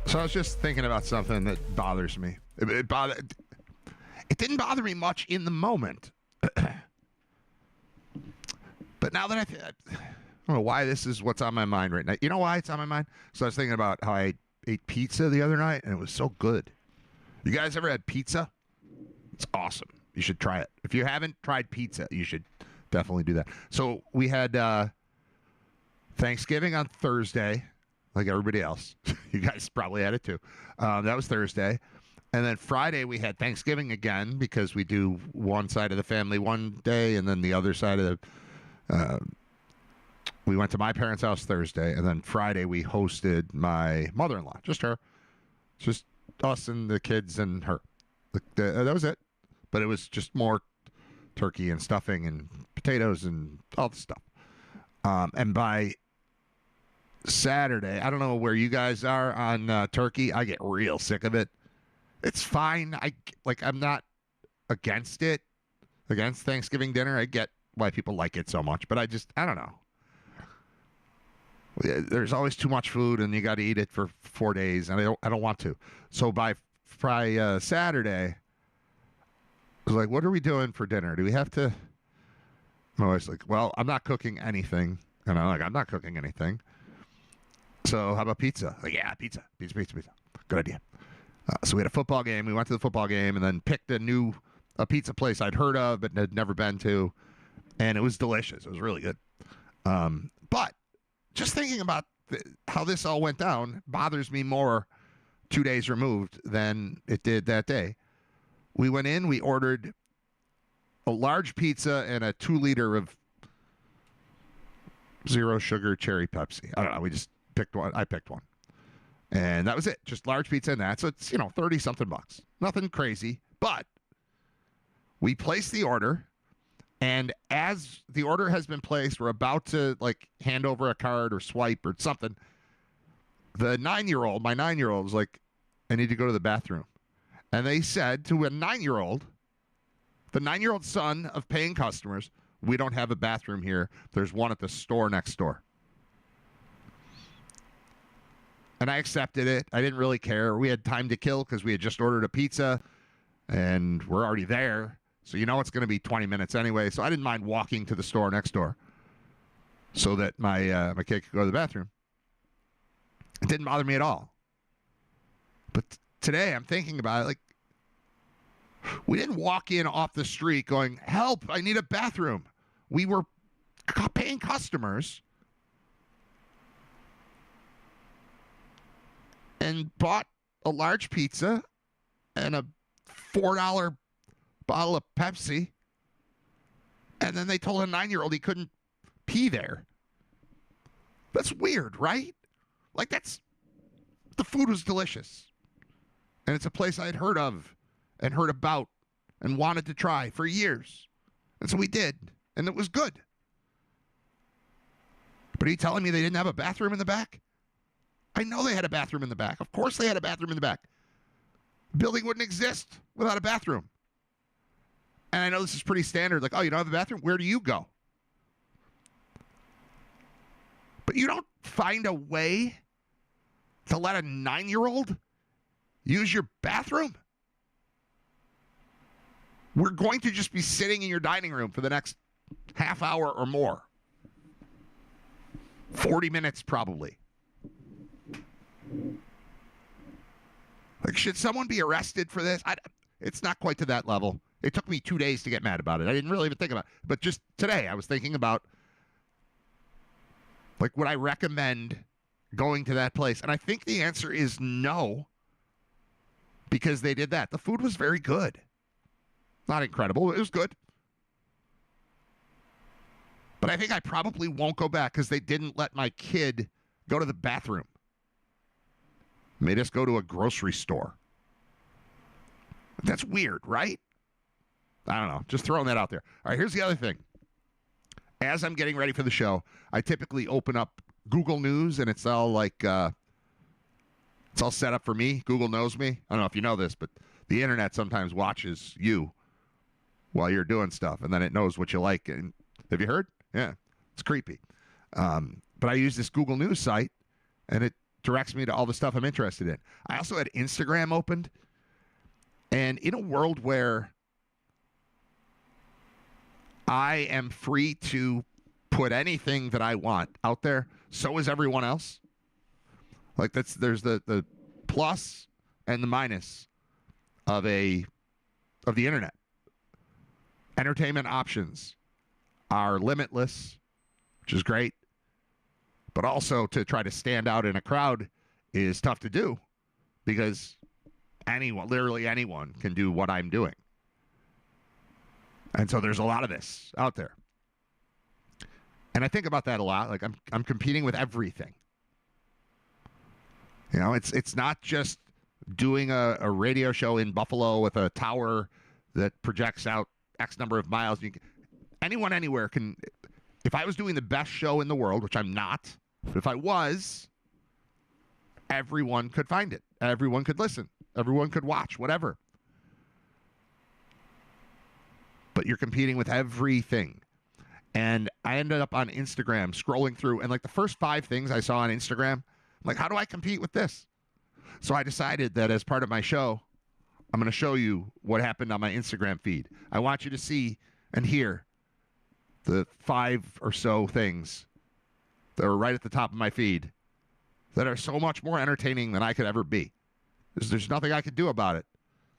So I was just thinking about something that bothers me. It didn't bother me much in the moment. But now that I don't know why this is what's on my mind right now. You know why it's on my mind? So I was thinking about how I ate pizza the other night, and it was so good. You guys ever had pizza? It's awesome. You should try it. If you haven't tried pizza, you should definitely do that. So we had Thanksgiving on Thursday, like everybody else. You guys probably had it too. That was Thursday. And then Friday we had Thanksgiving again because we do one side of the family one day and then the other side of the... we went to my parents' house Thursday, and then Friday we hosted my mother-in-law, just her. Just us and the kids and her. That was it. But it was just more turkey and stuffing and potatoes and all the stuff. And by Saturday, I don't know where you guys are on turkey. I get real sick of it. It's fine. I'm not against it, against Thanksgiving dinner. I get why people like it so much, but I don't know. There's always too much food, and you got to eat it for 4 days, and I don't want to. So by Saturday, I was like, what are we doing for dinner? Do we have to? My wife's like, well, I'm not cooking anything. And I'm like, I'm not cooking anything. So how about pizza? Like, yeah, pizza. Good idea. So we had a football game. We went to the football game and then picked a pizza place I'd heard of but had never been to. And it was delicious. It was really good. But just thinking about how this all went down bothers me more 2 days removed than it did that day. We went in, we ordered a large pizza and a 2-liter of zero sugar cherry Pepsi. I don't know. We just picked one. I picked one. And that was it. Just large pizza and that. So it's, $30-something bucks. Nothing crazy. But we placed the order. And as the order has been placed, we're about to hand over a card or swipe or something. My 9-year-old was like, I need to go to the bathroom. And they said to a 9-year-old, the 9-year-old son of paying customers, we don't have a bathroom here. There's one at the store next door. And I accepted it. I didn't really care. We had time to kill because we had just ordered a pizza and we're already there. So it's going to be 20 minutes anyway. So I didn't mind walking to the store next door so that my kid could go to the bathroom. It didn't bother me at all. But today I'm thinking about it, we didn't walk in off the street going, help, I need a bathroom. We were paying customers and bought a large pizza and a $4 bottle of Pepsi. And then they told a 9-year-old he couldn't pee there. That's weird, right? The food was delicious. And it's a place I had heard of and heard about and wanted to try for years. And so we did. And it was good. But are you telling me they didn't have a bathroom in the back? I know they had a bathroom in the back. Of course they had a bathroom in the back. The building wouldn't exist without a bathroom. And I know this is pretty standard. You don't have a bathroom? Where do you go? But you don't find a way to let a 9-year-old use your bathroom? We're going to just be sitting in your dining room for the next half hour or more. 40 minutes probably. Should someone be arrested for this? It's not quite to that level. It took me 2 days to get mad about it. I didn't really even think about it. But just today, I was thinking about, would I recommend going to that place? And I think the answer is no, because they did that. The food was very good. Not incredible. It was good. But I think I probably won't go back because they didn't let my kid go to the bathroom. Made us go to a grocery store. That's weird, right? I don't know. Just throwing that out there. All right, here's the other thing. As I'm getting ready for the show, I typically open up Google News, and it's all it's all set up for me. Google knows me. I don't know if you know this, but the internet sometimes watches you while you're doing stuff, and then it knows what you like. And have you heard? Yeah, it's creepy. But I use this Google News site, and it directs me to all the stuff I'm interested in. I also had Instagram opened, and in a world where I am free to put anything that I want out there, so is everyone else. There's the plus and the minus of the internet. Entertainment options are limitless, which is great. But also to try to stand out in a crowd is tough to do because literally anyone can do what I'm doing. And so there's a lot of this out there. And I think about that a lot. I'm competing with everything. It's not just doing a radio show in Buffalo with a tower that projects out X number of miles. Anyone anywhere can. If I was doing the best show in the world, which I'm not, but if I was, everyone could find it. Everyone could listen. Everyone could watch, whatever. But you're competing with everything. And I ended up on Instagram scrolling through, and like the first 5 things I saw on Instagram, I'm like, how do I compete with this? So I decided that as part of my show, I'm going to show you what happened on my Instagram feed. I want you to see and hear the 5 or so things that are right at the top of my feed that are so much more entertaining than I could ever be. There's nothing I could do about it.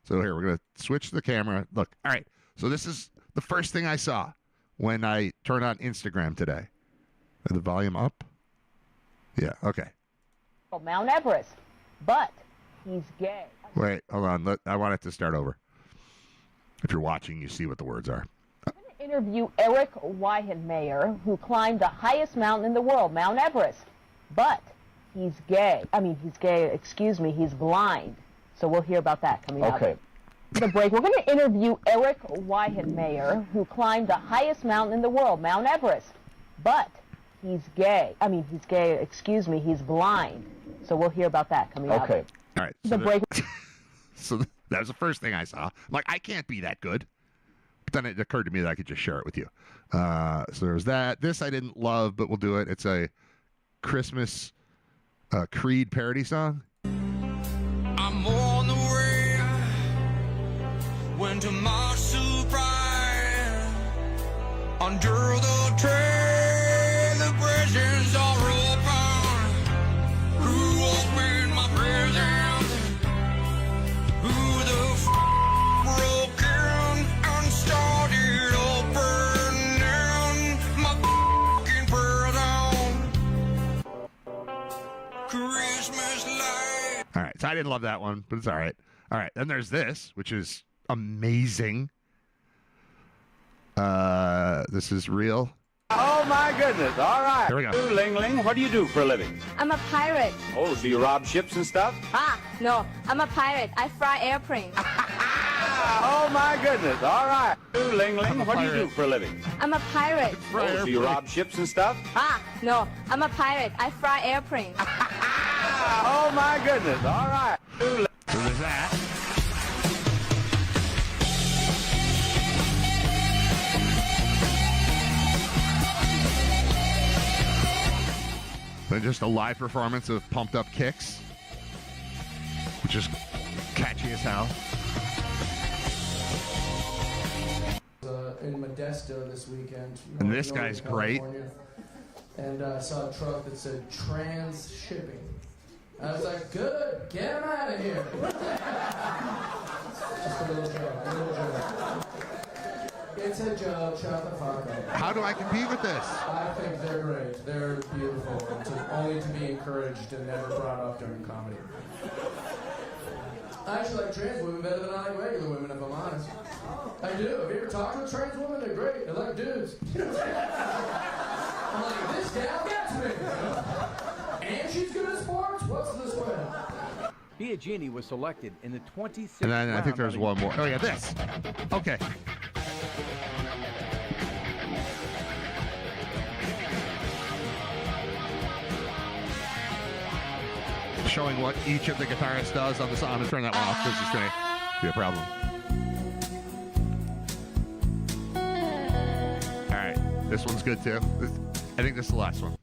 So here, we're going to switch the camera. Look, all right. So this is the first thing I saw when I turned on Instagram today. Is the volume up? Yeah, okay. Mount Everest, but he's gay. Wait, hold on. I want it to start over. If you're watching, you see what the words are. I'm going to interview Eric Weihenmayer, who climbed the highest mountain in the world, Mount Everest, but he's gay. He's blind. So we'll hear about that coming up. Okay. The break. We're going to interview Eric Weihenmayer, who climbed the highest mountain in the world, Mount Everest, but he's gay. He's blind. So we'll hear about that coming up. Okay. All right. So the break. So that was the first thing I saw. I'm like, I can't be that good. But then it occurred to me that I could just share it with you. So there's that. This I didn't love, but we'll do it. It's a Christmas Creed parody song. I'm on the way when to my surprise under the tree the presents are open. Who opened my presents? Who the broken and started opening my fucking present? Christmas light. All right. So I didn't love that one, but it's all right. All right. Then there's this, which is amazing. This is real. Oh my goodness! All right. Here we go. Ling Ling, what do you do for a living? I'm a pirate. Oh, so you rob ships and stuff? No, I'm a pirate. I fly airplanes. Oh my goodness! All right. Ling Ling, what do you do for a living? I'm a pirate. Oh, so you rob ships and stuff? No, I'm a pirate. I fly airplanes. Oh my goodness! All right. So there's that. Then just a live performance of Pumped Up Kicks, which is catchy as hell. In Modesto this weekend. And this guy's great. And I saw a truck that said trans shipping. I was like, good, get him out of here. Just a little joke, It's a joke, shut the fuck up. How do I compete with this? I think they're great. They're beautiful. Only to be encouraged and never brought up during comedy. I actually like trans women better than I like regular women, if I'm honest. I do. Have you ever talked to a trans woman? They're great. They're like dudes. I'm like, this gal gets me. And she's good at sports? What's the sweat? Biagini was selected in the 26th And then I think round there's one more. Oh, yeah, this. Okay. Showing what each of the guitarists does on the song. I'm going to turn that one off because it's going to be a problem. All right. This one's good, too. I think this is the last one.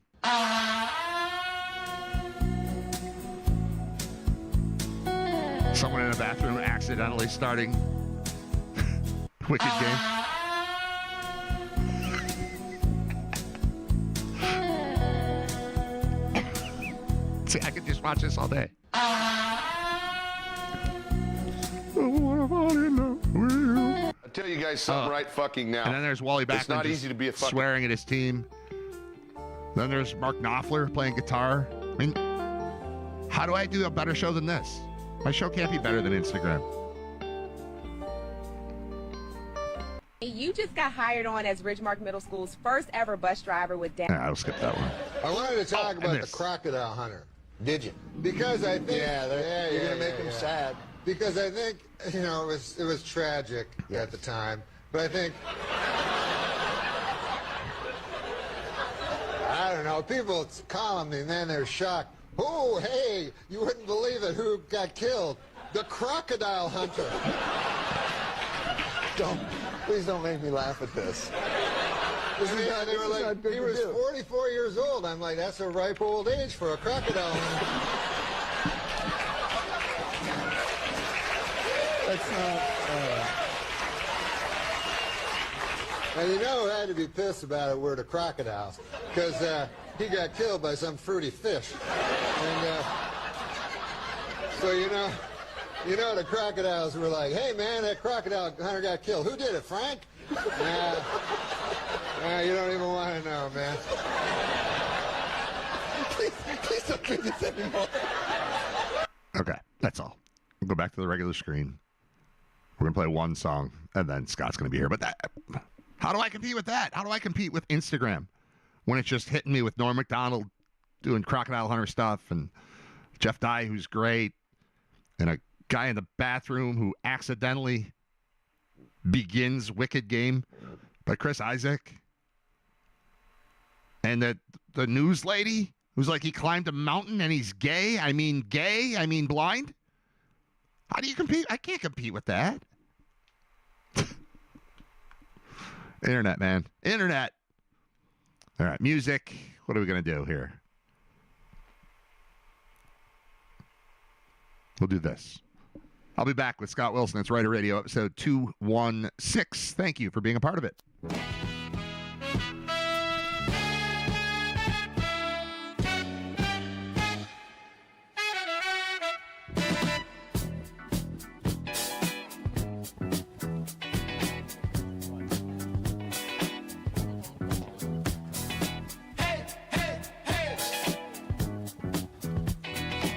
Someone in a bathroom accidentally starting Wicked Game. See, I could just watch this all day. I'll tell you guys something right fucking now. And then there's Wally Backman. It's not easy to be a fucking... swearing at his team. Then there's Mark Knopfler playing guitar. I mean, how do I do a better show than this? My show can't be better than Instagram. You just got hired on as Ridgemark Middle School's first ever bus driver with Dan. I'll skip that one. I wanted to talk about the crocodile hunter. Did you? Because I think you're gonna make him sad. Because I think it was tragic at the time, But I think, I don't know, people call me and then they're shocked. Oh, hey, you wouldn't believe it. Who got killed? The crocodile hunter. Please don't make me laugh at this. They were like, he was 44 years old. I'm like, that's a ripe old age for a crocodile hunter. That's not. And you know who had to be pissed about it were the crocodiles, because he got killed by some fruity fish. And so you know the crocodiles were like, hey man, that crocodile hunter got killed. Who did it, Frank? Nah, you don't even want to know, man. Please don't do this anymore. Okay, that's all. We'll go back to the regular screen. We're going to play one song, and then Scott's going to be here. But how do I compete with that? How do I compete with Instagram when it's just hitting me with Norm Macdonald doing Crocodile Hunter stuff and Jeff Dye, who's great, and a guy in the bathroom who accidentally begins Wicked Game by Chris Isaac, and the news lady who's like he climbed a mountain and he's gay. I mean blind. How do you compete? I can't compete with that. Internet, man. Internet. All right, music. What are we going to do here? We'll do this. I'll be back with Scott Wilson. It's Writer Radio, episode 216. Thank you for being a part of it.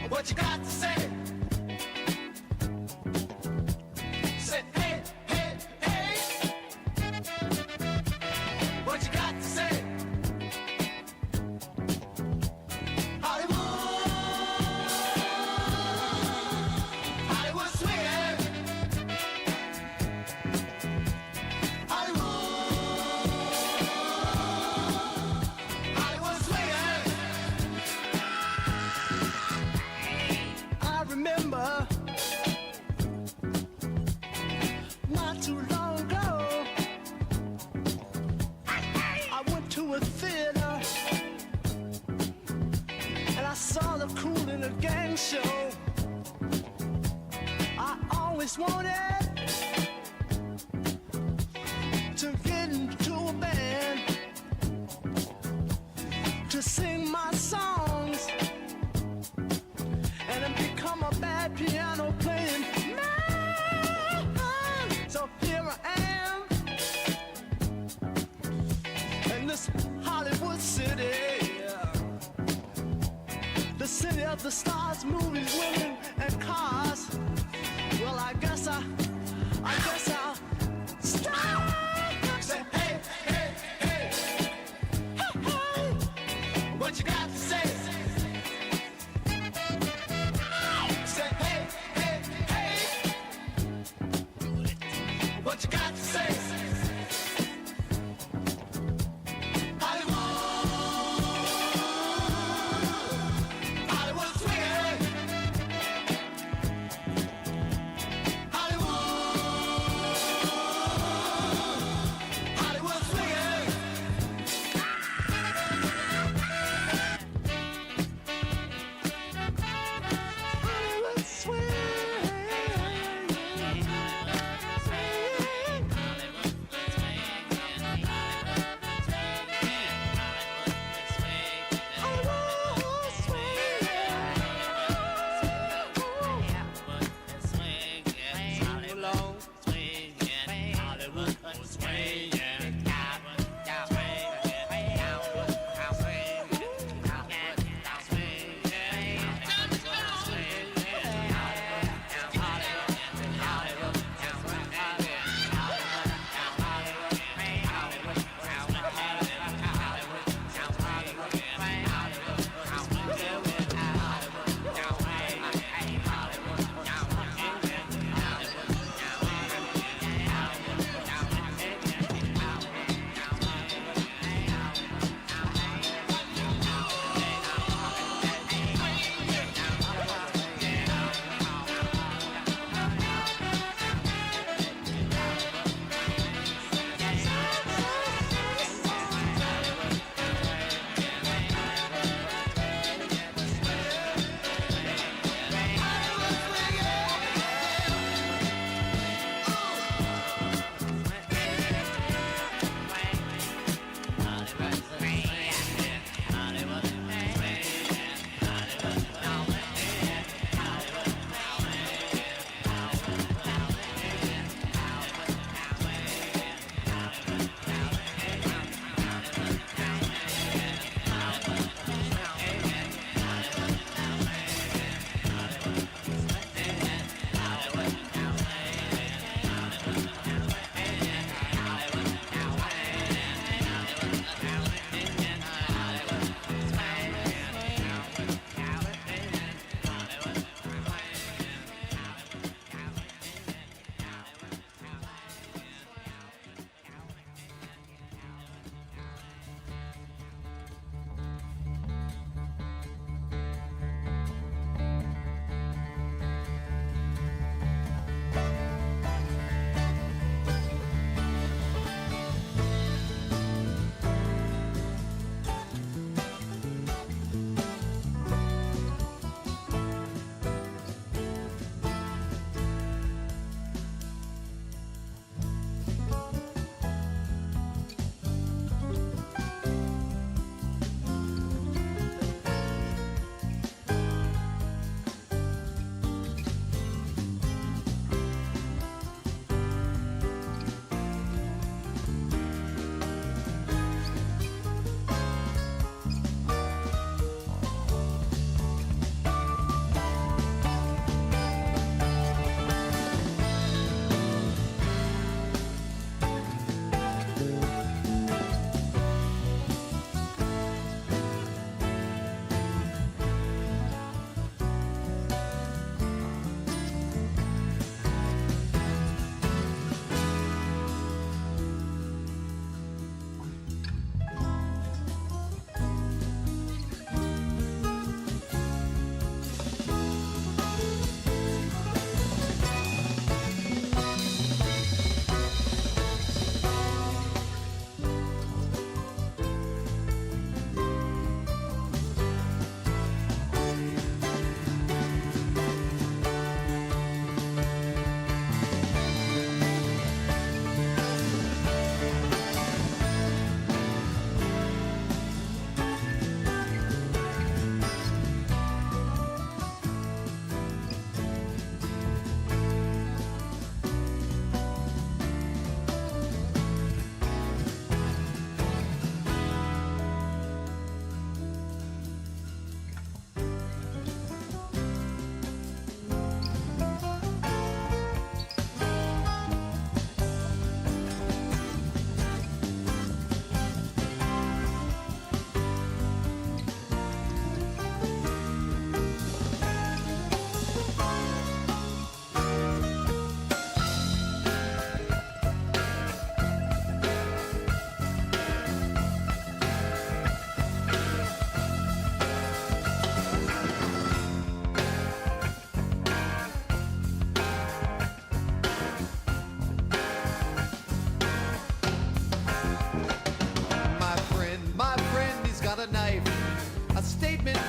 What you got to say? Say, hey, hey, hey. What you got to say? Hollywood, Hollywood swinging. Hollywood, Hollywood swinging. I remember not too long ago, I went to a theater and I saw the Kool in a Gang show. I always wanted to get into a band to sing my songs and then become a bad piano playing man. So here I am in this Hollywood city, the city of the stars, movies, women, and cars. Well, I guess I'll stop. Say, hey, hey, hey, hey, hey. What you got to say? Say, hey, hey, hey. What you got to say? Hollywood, Hollywood swinging. Hollywood,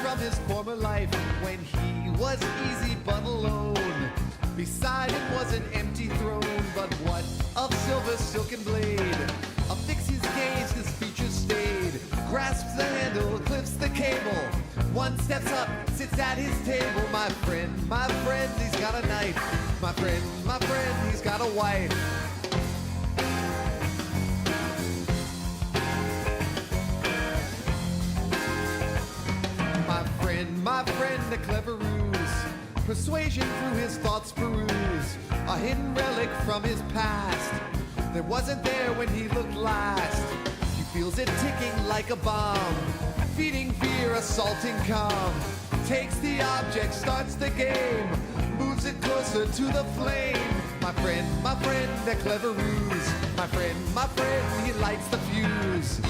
from his former life when he was easy but alone. Beside him was an empty throne, but what of silver silken blade? Affix his gaze, his features stayed. Grasps the handle, clips the cable. One steps up, sits at his table. My friend, he's got a knife. My friend, he's got a wife. My friend, a clever ruse. Persuasion through his thoughts peruse. A hidden relic from his past that wasn't there when he looked last. He feels it ticking like a bomb, feeding fear, assaulting calm. Takes the object, starts the game, moves it closer to the flame. My friend, a clever ruse. My friend, he lights the fuse.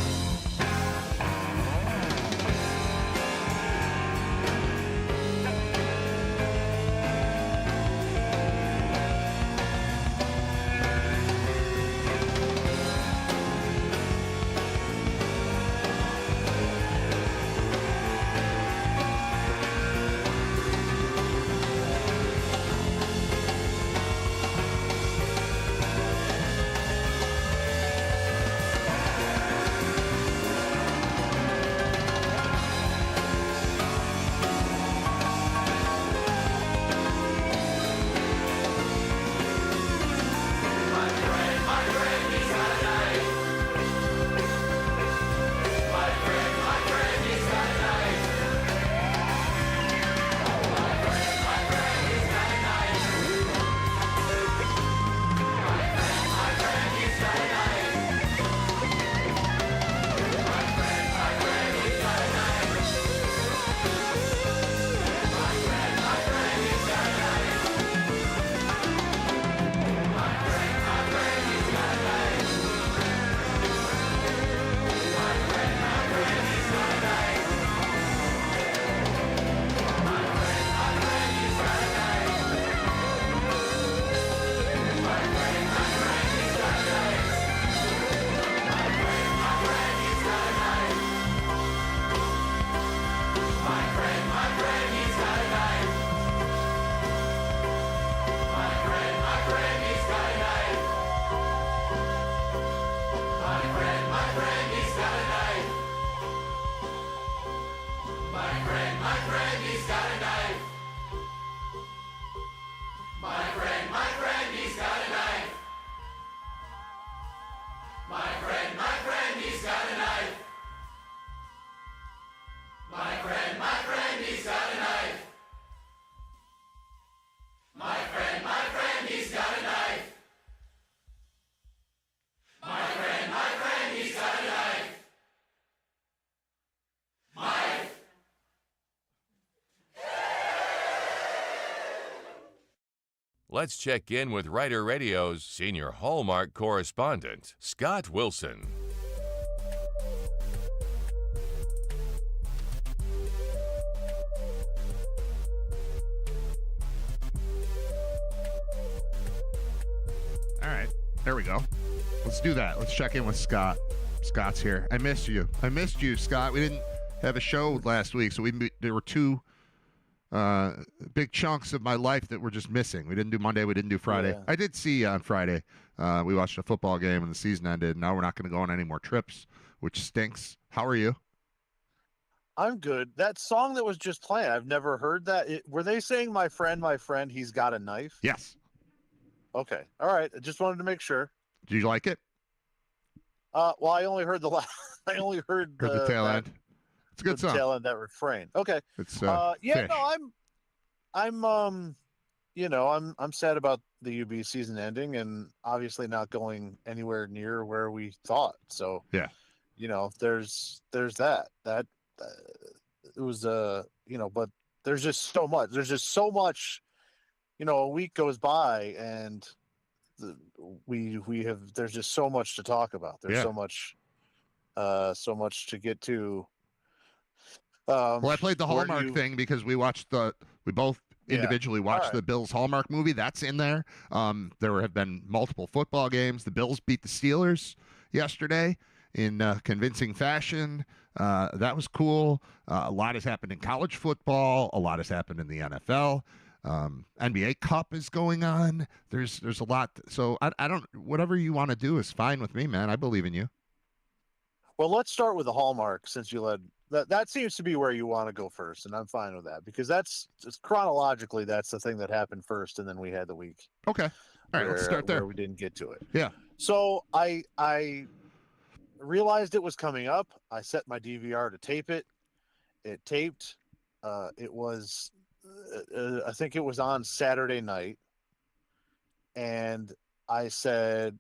Let's check in with Writer Radio's senior Hallmark correspondent, Scott Wilson. All right, there we go. Let's do that. Let's check in with Scott. Scott's here. I missed you. I missed you, Scott. We didn't have a show last week, so there were two big chunks of my life that were just missing. We didn't do Monday. We didn't do Friday. Yeah. I did see you on Friday. We watched a football game and the season ended. Now we're not going to go on any more trips, which stinks. How are you? I'm good. That song that was just playing, I've never heard that. Were they saying my friend, he's got a knife? Yes. Okay. All right. I just wanted to make sure. Do you like it? Well, I only heard I only heard the tail end. It's a good song. Tail end, that refrain. Okay. It's yeah. Fish. No, I'm sad about the UB season ending and obviously not going anywhere near where we thought. So yeah, there's that it was but there's just so much. There's just so much. A week goes by and there's just so much to talk about. There's so much to get to. Well, I played the Hallmark thing because we both individually watched the Bills Hallmark movie. That's in there. There have been multiple football games. The Bills beat the Steelers yesterday in convincing fashion. That was cool. A lot has happened in college football. A lot has happened in the NFL. NBA Cup is going on. There's a lot. So I don't. Whatever you want to do is fine with me, man. I believe in you. Well, let's start with the Hallmark since you led. That seems to be where you want to go first, and I'm fine with that because that's just chronologically that's the thing that happened first, and then we had the week. Okay. All right, let's start there. Where we didn't get to it. Yeah. So I realized it was coming up. I set my DVR to tape it. It taped. It was, I think it was on Saturday night, and I said,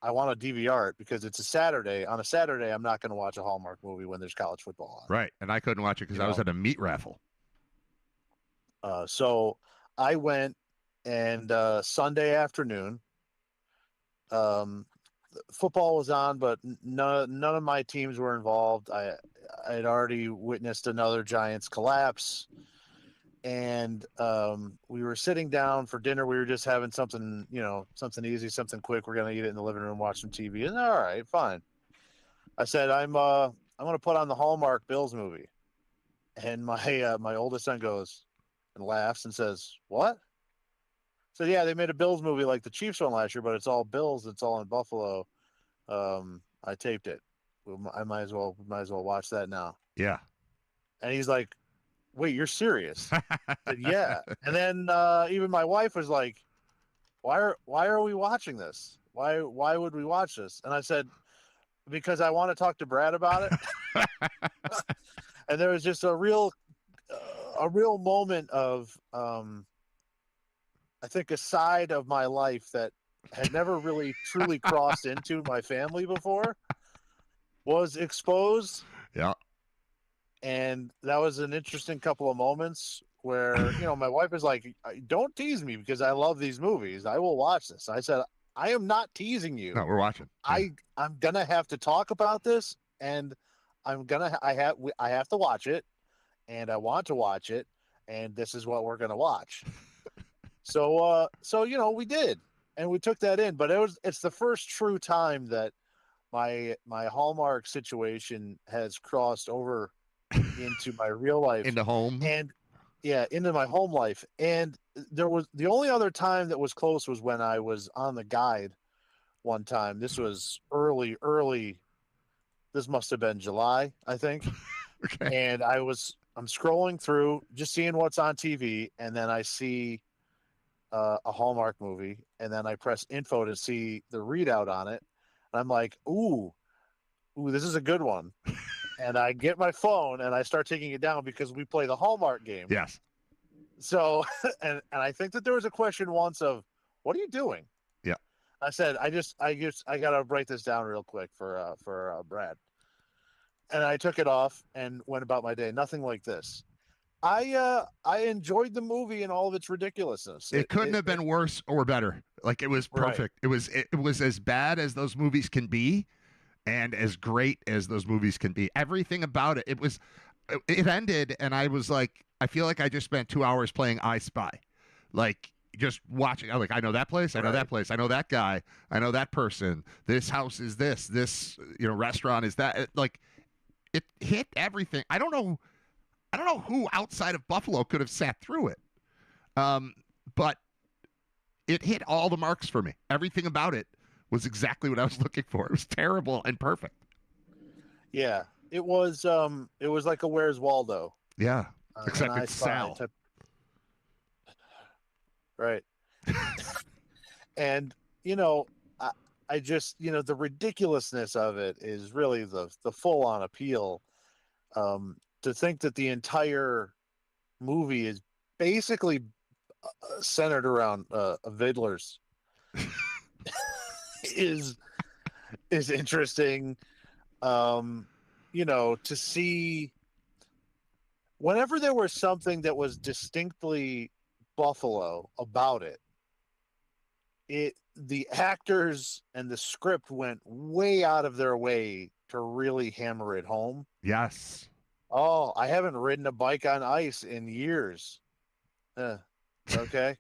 I want to DVR it because it's a Saturday. On a Saturday, I'm not going to watch a Hallmark movie when there's college football on. Right, and I couldn't watch it because I was at a meat raffle. So I went, and Sunday afternoon, football was on, but none of my teams were involved. I had already witnessed another Giants collapse. And we were sitting down for dinner. We were just having something, something easy, something quick. We're gonna eat it in the living room, watch some TV. And all right, fine. I said, I'm gonna put on the Hallmark Bills movie. And my oldest son goes and laughs and says, "What?" So yeah, they made a Bills movie like the Chiefs one last year, but it's all Bills. It's all in Buffalo. I taped it. I might as well watch that now. Yeah. And he's like, "Wait, you're serious?" I said, yeah. And then even my wife was like, why are we watching this? Why would we watch this? And I said, because I want to talk to Brad about it. And there was just a real moment of I think a side of my life that had never really truly crossed into my family before was exposed. Yeah. And that was an interesting couple of moments where, my wife is like, "Don't tease me because I love these movies. I will watch this." I said, "I am not teasing you. No, we're watching. I'm going to have to talk about this, and I have to watch it, and I want to watch it, and this is what we're going to watch." So we did, and we took that in, but it's the first true time that my Hallmark situation has crossed over into my real life, into home, and into my home life. And there was the only other time that was close was when I was on the guide one time. This was early. This must have been July, I think. Okay. And I'm scrolling through, just seeing what's on TV, and then I see a Hallmark movie, and then I press info to see the readout on it, and I'm like, ooh, this is a good one. And I get my phone and I start taking it down because we play the Hallmark game. Yes. So, and I think that there was a question once of, "What are you doing?" Yeah. I said, I got to write this down real quick for Brad. And I took it off and went about my day. Nothing like this. I enjoyed the movie and all of its ridiculousness. It couldn't have been worse or better. Like, it was perfect. Right. It was as bad as those movies can be, and as great as those movies can be. Everything about it. It ended, and I was like, I feel like I just spent 2 hours playing I Spy, like just watching. I'm like, I know that place. I know that place. I know that guy. I know that person. This house is this. This restaurant is that. Like, it hit everything. I don't know who outside of Buffalo could have sat through it, but it hit all the marks for me. Everything about it was exactly what I was looking for. It was terrible and perfect. Yeah, it was like a Where's Waldo. Yeah, except it's Sal. Right. And I just the ridiculousness of it is really the full on appeal. To think that the entire movie is basically centered around Vidlers is interesting. To see whenever there was something that was distinctly Buffalo about it, the actors and the script went way out of their way to really hammer it home. Yes. Oh, I haven't ridden a bike on ice in years. Okay.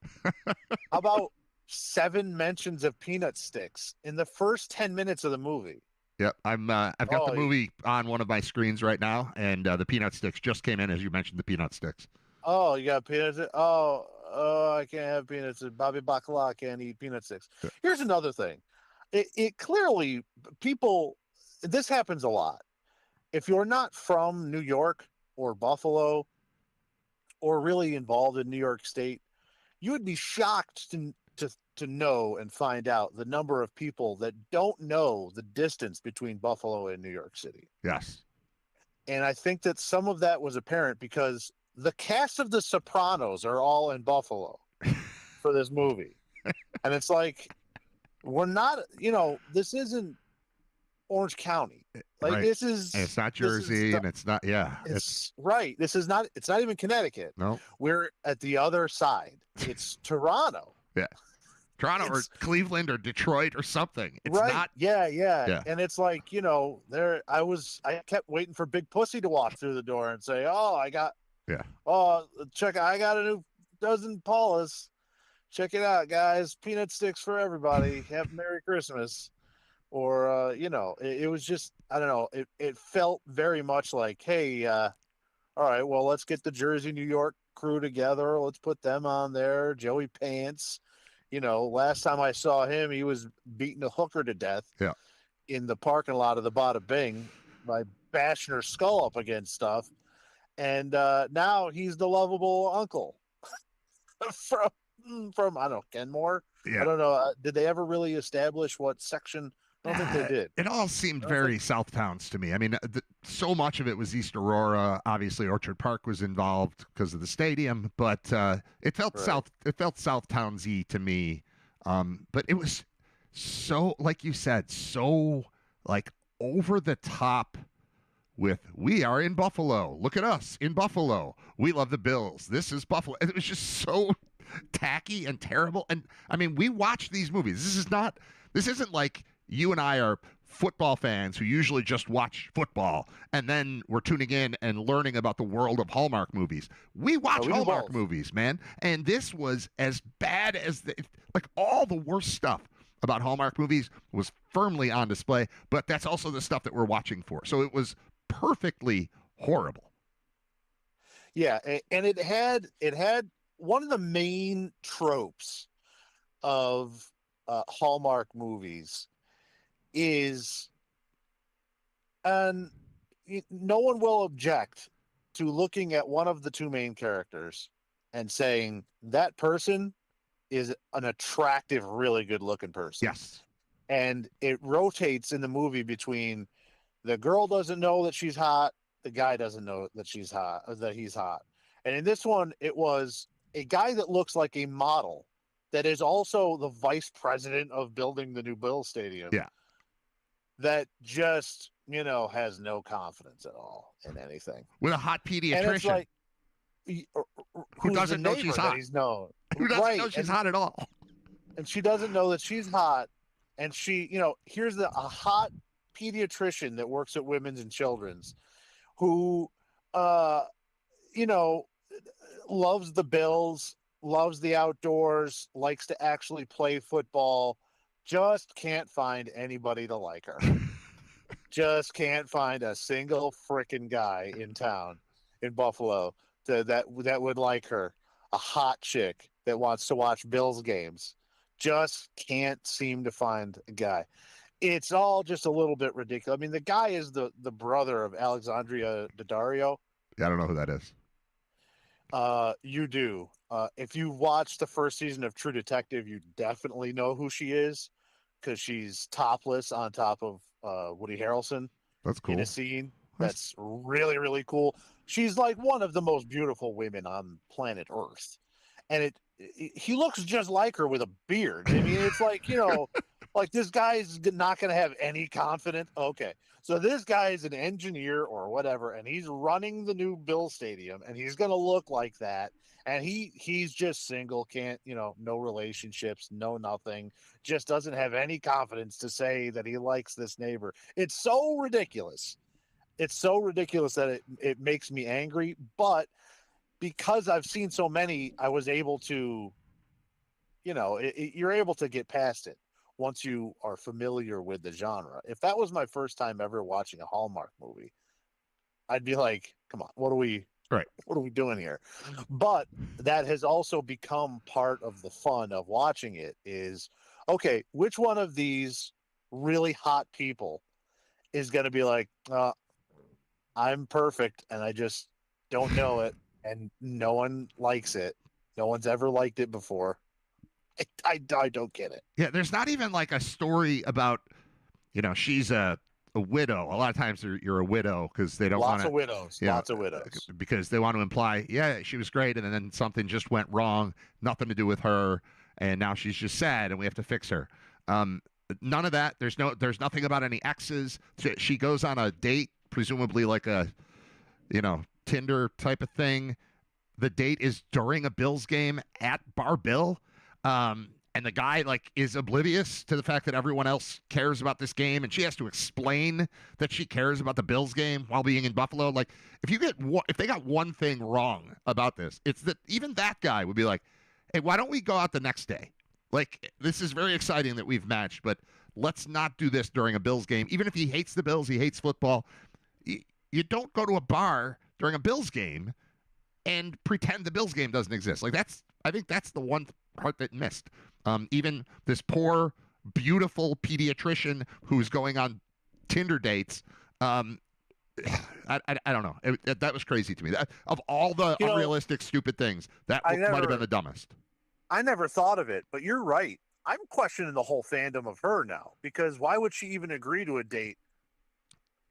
How about 7 mentions of peanut sticks in the first 10 minutes of the movie? Yep, I've got the Oh, movie on one of my screens right now, and the peanut sticks just came in as you mentioned the peanut sticks. Oh, you got peanuts? I can't have peanuts. Bobby Bacala can't eat peanut sticks. Here's another thing. It clearly people. This happens a lot. If you're not from New York or Buffalo or really involved in New York State, you would be shocked to know and find out the number of people that don't know the distance between Buffalo and New York City. Yes. And I think that some of that was apparent because the cast of The Sopranos are all in Buffalo for this movie. And it's like, we're not, this isn't Orange County. Like Right. this is, And it's not this is Jersey, the- and it's not. Yeah, it's right. It's not even Connecticut. no. We're at the other side. It's Toronto. Yeah, Toronto or Cleveland or Detroit or something. It's right. not. Yeah. And it's like, I kept waiting for Big Pussy to walk through the door and say, I got a new dozen Paulas. Check it out, guys. Peanut sticks for everybody. Have a Merry Christmas. Or, it was just, I don't know. It felt very much like, hey, all right, well, let's get the Jersey, New York crew together. Let's put them on there. Joey Pants. Last time I saw him, he was beating a hooker to death in the parking lot of the Bada Bing by bashing her skull up against stuff. And now he's the lovable uncle from I don't know, Kenmore. Yeah. I don't know. Did they ever really establish what section? I don't think they did. It all seemed very Southtowns to me. I mean, so much of it was East Aurora. Obviously, Orchard Park was involved because of the stadium, but it felt It felt Southtownsy to me. But it was so, like you said, so like over the top. With we are in Buffalo. Look at us in Buffalo. We love the Bills. This is Buffalo. It was just so tacky and terrible. And I mean, we watch these movies. This isn't like you and I are football fans who usually just watch football and then we're tuning in and learning about the world of Hallmark movies. We watch Hallmark movies, man. And this was as bad as all the worst stuff about Hallmark movies was firmly on display, but that's also the stuff that we're watching for. So it was perfectly horrible. Yeah, and it had one of the main tropes of Hallmark movies is, and no one will object to looking at one of the two main characters and saying that person is an attractive, really good looking person. Yes. And it rotates in the movie between the girl doesn't know that she's hot, the guy doesn't know that she's hot, that he's hot. And in this one, it was a guy that looks like a model that is also the vice president of building the new Bill Stadium. Yeah. That just, has no confidence at all in anything. With a hot pediatrician. And it's like, who doesn't know she's hot. Who doesn't know she's hot at all. And she doesn't know that she's hot. And she, here's a hot pediatrician that works at Women's and Children's who, loves the Bills, loves the outdoors, likes to actually play football, just can't find anybody to like her. Just can't find a single frickin' guy in town in Buffalo that would like her. A hot chick that wants to watch Bills games. Just can't seem to find a guy. It's all just a little bit ridiculous. I mean, the guy is the brother of Alexandria Daddario. Yeah, I don't know who that is. You do. If you watch the first season of True Detective, you definitely know who she is because she's topless on top of Woody Harrelson. That's cool. In a scene that's really, really cool. She's like one of the most beautiful women on planet Earth. And he looks just like her with a beard. I mean, it's like, like this guy's not going to have any confidence. Okay. So this guy is an engineer or whatever, and he's running the new Bill Stadium, and he's going to look like that. And he's just single, can't, no relationships, no nothing, just doesn't have any confidence to say that he likes this neighbor. It's so ridiculous. It's so ridiculous that it makes me angry. But because I've seen so many, I was able to, you're able to get past it. once you are familiar with the genre. If that was my first time ever watching a Hallmark movie, I'd be like, come on, what are we doing here? But that has also become part of the fun of watching it is, okay, which one of these really hot people is going to be like, I'm perfect and I just don't know it, and no one likes it. No one's ever liked it before. I don't get it. Yeah, there's not even like a story about, she's a widow. A lot of times you're a widow because they don't want Lots of widows. Lots of widows. Because they want to imply, yeah, she was great, and then something just went wrong, nothing to do with her, and now she's just sad, and we have to fix her. None of that. There's nothing about any exes. She goes on a date, presumably like a, Tinder type of thing. The date is during a Bills game at Bar Bill. And the guy is oblivious to the fact that everyone else cares about this game, and she has to explain that she cares about the Bills game while being in Buffalo. Like, if they got one thing wrong about this, it's that even that guy would be like, "Hey, why don't we go out the next day? Like, this is very exciting that we've matched, but let's not do this during a Bills game." Even if he hates the Bills, he hates football. You don't go to a bar during a Bills game and pretend the Bills game doesn't exist. I think that's the one part that missed. Even this poor, beautiful pediatrician who's going on Tinder dates. I don't know. That was crazy to me. Of all the unrealistic, stupid things, that might have been the dumbest. I never thought of it, but you're right. I'm questioning the whole fandom of her now, because why would she even agree to a date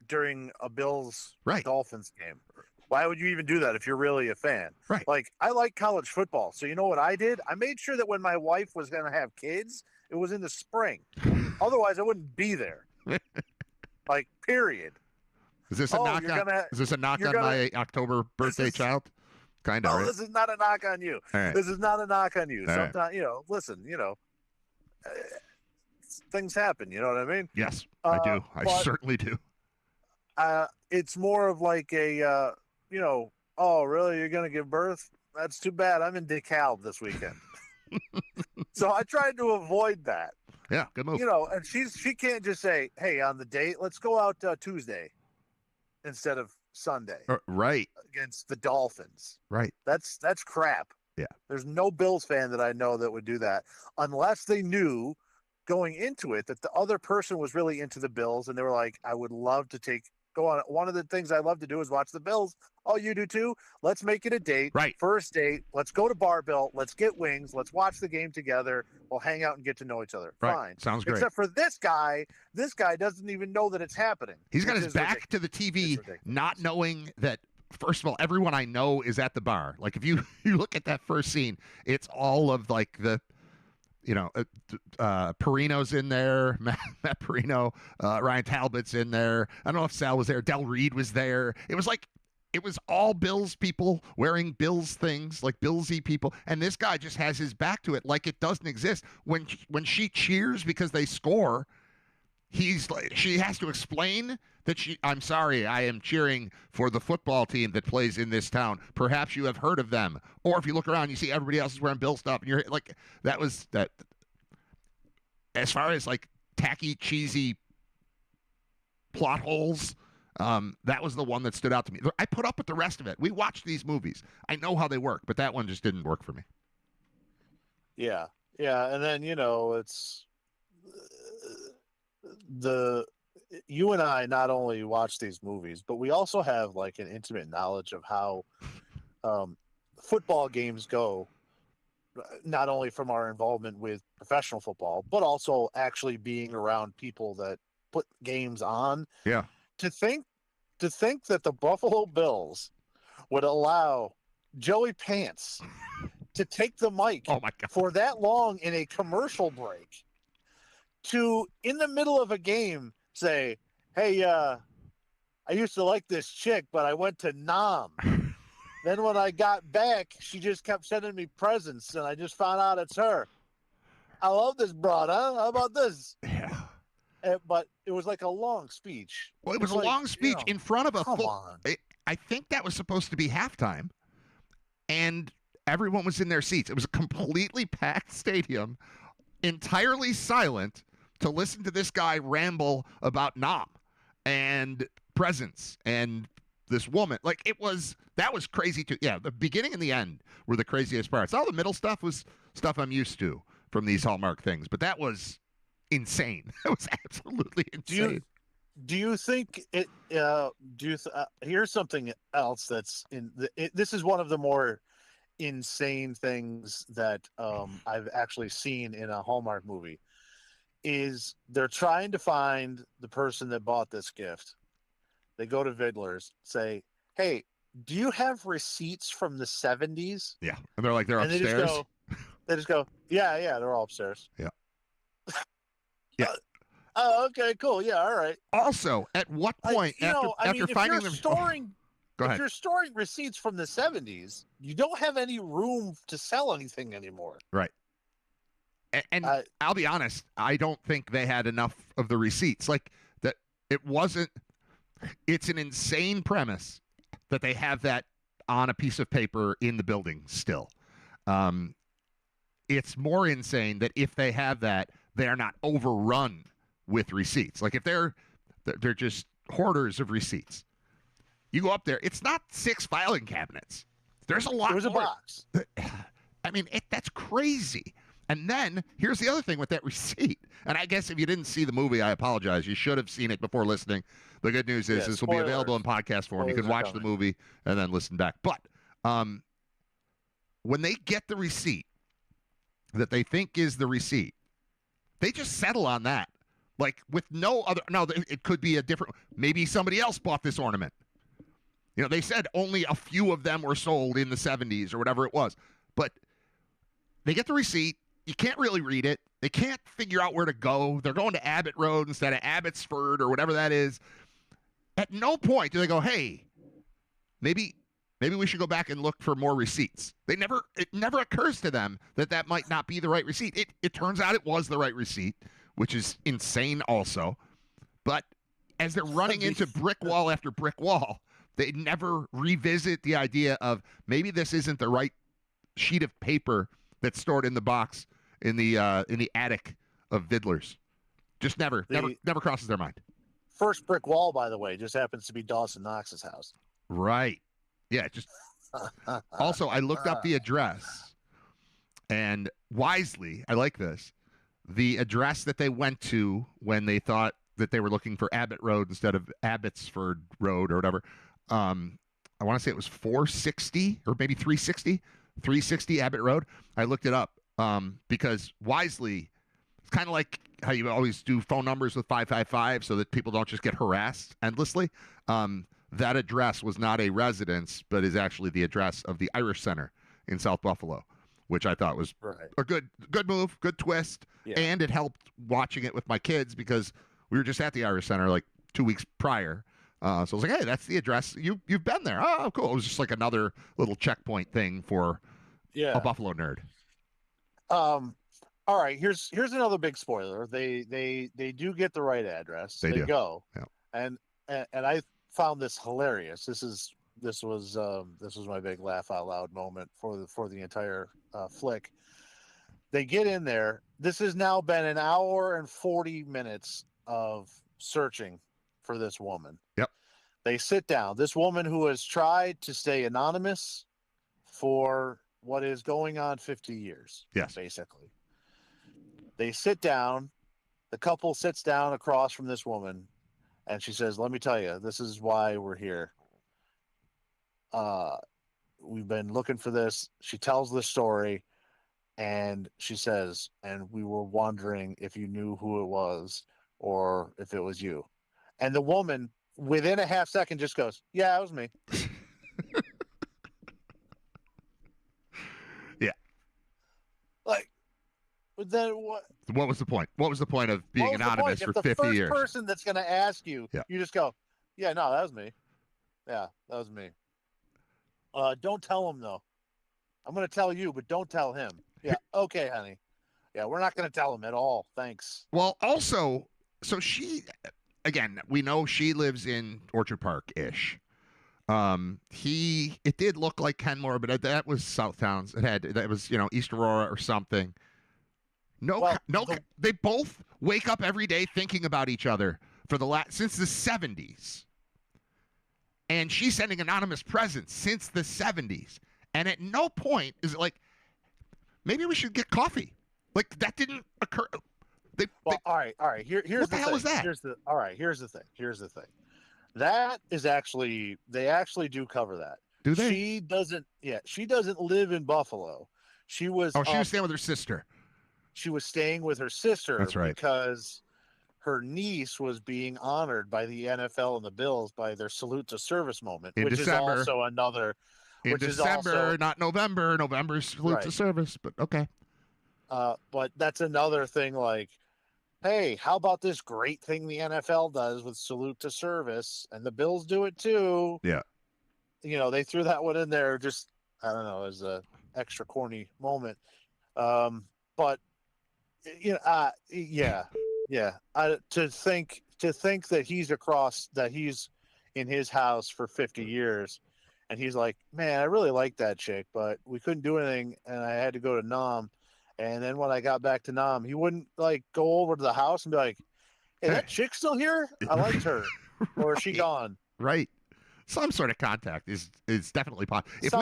during a Bills Dolphins game? Why would you even do that if you're really a fan? Right. Like, I like college football. So you know what I did? I made sure that when my wife was going to have kids, it was in the spring. Otherwise, I wouldn't be there. Period. Is this a knock on my October birthday child? Kind of. No, right? This is not a knock on you. Right. This is not a knock on you. All Sometimes, listen, things happen. You know what I mean? Yes, I do. I certainly do. It's more of like a, oh, really? You're going to give birth? That's too bad. I'm in DeKalb this weekend. So I tried to avoid that. Yeah, good move. And she can't just say, hey, on the date, let's go out Tuesday instead of Sunday. Right. Against the Dolphins. Right. That's crap. Yeah. There's no Bills fan that I know that would do that unless they knew going into it that the other person was really into the Bills and they were like, I would love to go on. One of the things I love to do is watch the Bills. Oh, you do too? Let's make it a date. Right. First date. Let's go to Bar Bill. Let's get wings. Let's watch the game together. We'll hang out and get to know each other. Right. Fine. Sounds great. Except for this guy doesn't even know that it's happening. He's got his back to the TV, not knowing that, first of all, everyone I know is at the bar. Like, if you look at that first scene, it's all of the, Perino's in there, Matt Perino, Ryan Talbot's in there. I don't know if Sal was there. Del Reed was there. It was all Bills people wearing Bills things, like Billsy people, and this guy just has his back to it like it doesn't exist. When she cheers because they score, she has to explain that I'm sorry, I am cheering for the football team that plays in this town. Perhaps you have heard of them. Or if you look around, you see everybody else is wearing Bill stuff, and you're like, that. As far as tacky, cheesy plot holes, that was the one that stood out to me. I put up with the rest of it. We watched these movies. I know how they work, but that one just didn't work for me. Yeah. And then, it's you and I not only watch these movies, but we also have an intimate knowledge of how football games go, not only from our involvement with professional football, but also actually being around people that put games on. Yeah. To think that the Buffalo Bills would allow Joey Pants to take the mic for that long in a commercial break to, in the middle of a game, say, hey, I used to like this chick, but I went to Nam. Then when I got back, she just kept sending me presents, and I just found out it's her. I love this broad, huh? How about this? Yeah. But it was like a long speech. Well, it was a long speech in front of a come on. I think that was supposed to be halftime, and everyone was in their seats. It was a completely packed stadium, entirely silent, to listen to this guy ramble about Nam and presents and this woman. Like, that was crazy too. Yeah, the beginning and the end were the craziest parts. All the middle stuff was stuff I'm used to from these Hallmark things, but that was insane. That was absolutely insane. Do you think it? Here's something else that's this is one of the more insane things that I've actually seen in a Hallmark movie. Is they're trying to find the person that bought this gift. They go to Vidler's, say, "Hey, do you have receipts from the 70s?" Yeah, and they're like, they're and upstairs. They just go, yeah, they're all upstairs. Yeah. Yeah. Oh, okay, cool. Yeah, all right. Also, at what point after finding them? If you're storing receipts from the 70s, you don't have any room to sell anything anymore. Right. And I'll be honest, I don't think they had enough of the receipts. Like, that it wasn't. It's an insane premise that they have that on a piece of paper in the building still. It's more insane that if they have that, they are not overrun with receipts. Like, if they're just hoarders of receipts. You go up there, it's not 6 filing cabinets. There's a lot. There's a box. I mean, that's crazy. And then here's the other thing with that receipt. And I guess if you didn't see the movie, I apologize. You should have seen it before listening. The good news is this will be available in podcast form. You can watch the movie and then listen back. But when they get the receipt that they think is the receipt, they just settle on that. Like, with no other. No, it could be a different. Maybe somebody else bought this ornament. You know, they said only a few of them were sold in the 70s or whatever it was. But they get the receipt. You can't really read it. They can't figure out where to go. They're going to Abbott Road instead of Abbotsford or whatever that is. At no point do they go, hey, maybe we should go back and look for more receipts. It never occurs to them that might not be the right receipt. It turns out it was the right receipt, which is insane also. But as they're running into brick wall after brick wall, they never revisit the idea of maybe this isn't the right sheet of paper that's stored in the box in the attic of Vidler's. Just never crosses their mind. First brick wall, by the way, just happens to be Dawson Knox's house. Right. Yeah. Just also, I looked up the address, and wisely, I like this. The address that they went to when they thought that they were looking for Abbott Road instead of Abbotsford Road or whatever. I want to say it was 460 or maybe 360 Abbott Road. I looked it up because wisely, it's kind of like how you always do phone numbers with 555 so that people don't just get harassed endlessly. That address was not a residence, but is actually the address of the Irish Center in South Buffalo, which I thought was a good move, good twist. Yeah. And it helped watching it with my kids because we were just at the Irish Center like 2 weeks prior. So I was like, hey, that's the address. You've been there. Oh, cool. It was just like another little checkpoint thing for a Buffalo nerd. All right. Here's another big spoiler. They do get the right address. They do. Go. Yeah. And I found this hilarious. This was my big laugh out loud moment for the entire flick. They get in there. This has now been an hour and 40 minutes of searching for this woman. Yep. They sit down. This woman who has tried to stay anonymous for what is going on 50 years. Yes. Basically. They sit down. The couple sits down across from this woman, and she says, let me tell you, this is why we're here. We've been looking for this. She tells the story, and she says, and we were wondering if you knew who it was or if it was you. And the woman, within a half second, just goes, yeah, it was me. Yeah. Like, then what? What was the point? What was the point of being anonymous for 50 years? The first person that's going to ask you, yeah. You just go, yeah, no, that was me. Yeah, that was me. Don't tell him, though. I'm going to tell you, but don't tell him. Yeah, okay, honey. Yeah, we're not going to tell him at all. Thanks. Well, also, so she, again, we know she lives in Orchard Park-ish. It did look like Kenmore, but that was Southtowns. That was, East Aurora or something. They both wake up every day thinking about each other for since the 70s. And she's sending anonymous presents since the 70s. And at no point is it like, maybe we should get coffee. Like, that didn't occur. All right. Here's what the hell thing. is that? Here's the thing. That is actually, they actually do cover that. Do they? She doesn't live in Buffalo. She was staying with her sister. She was staying with her sister. That's right. Because her niece was being honored by the NFL and the Bills by their salute to service moment, In which December. is also another. In which December, is also, not November. November's salute to service, but okay. But that's another thing. Like, hey, how about this great thing the NFL does with salute to service, and the Bills do it too? Yeah. They threw that one in there. Just, I don't know, as a extra corny moment. But yeah. To think that he's in his house for 50 years, and he's like, man, I really like that chick, but we couldn't do anything, and I had to go to Nam. And then when I got back to Nam, he wouldn't like go over to the house and be like, hey, that chick still here? I liked her. Or is she gone? Right. Some sort of contact is definitely possible. If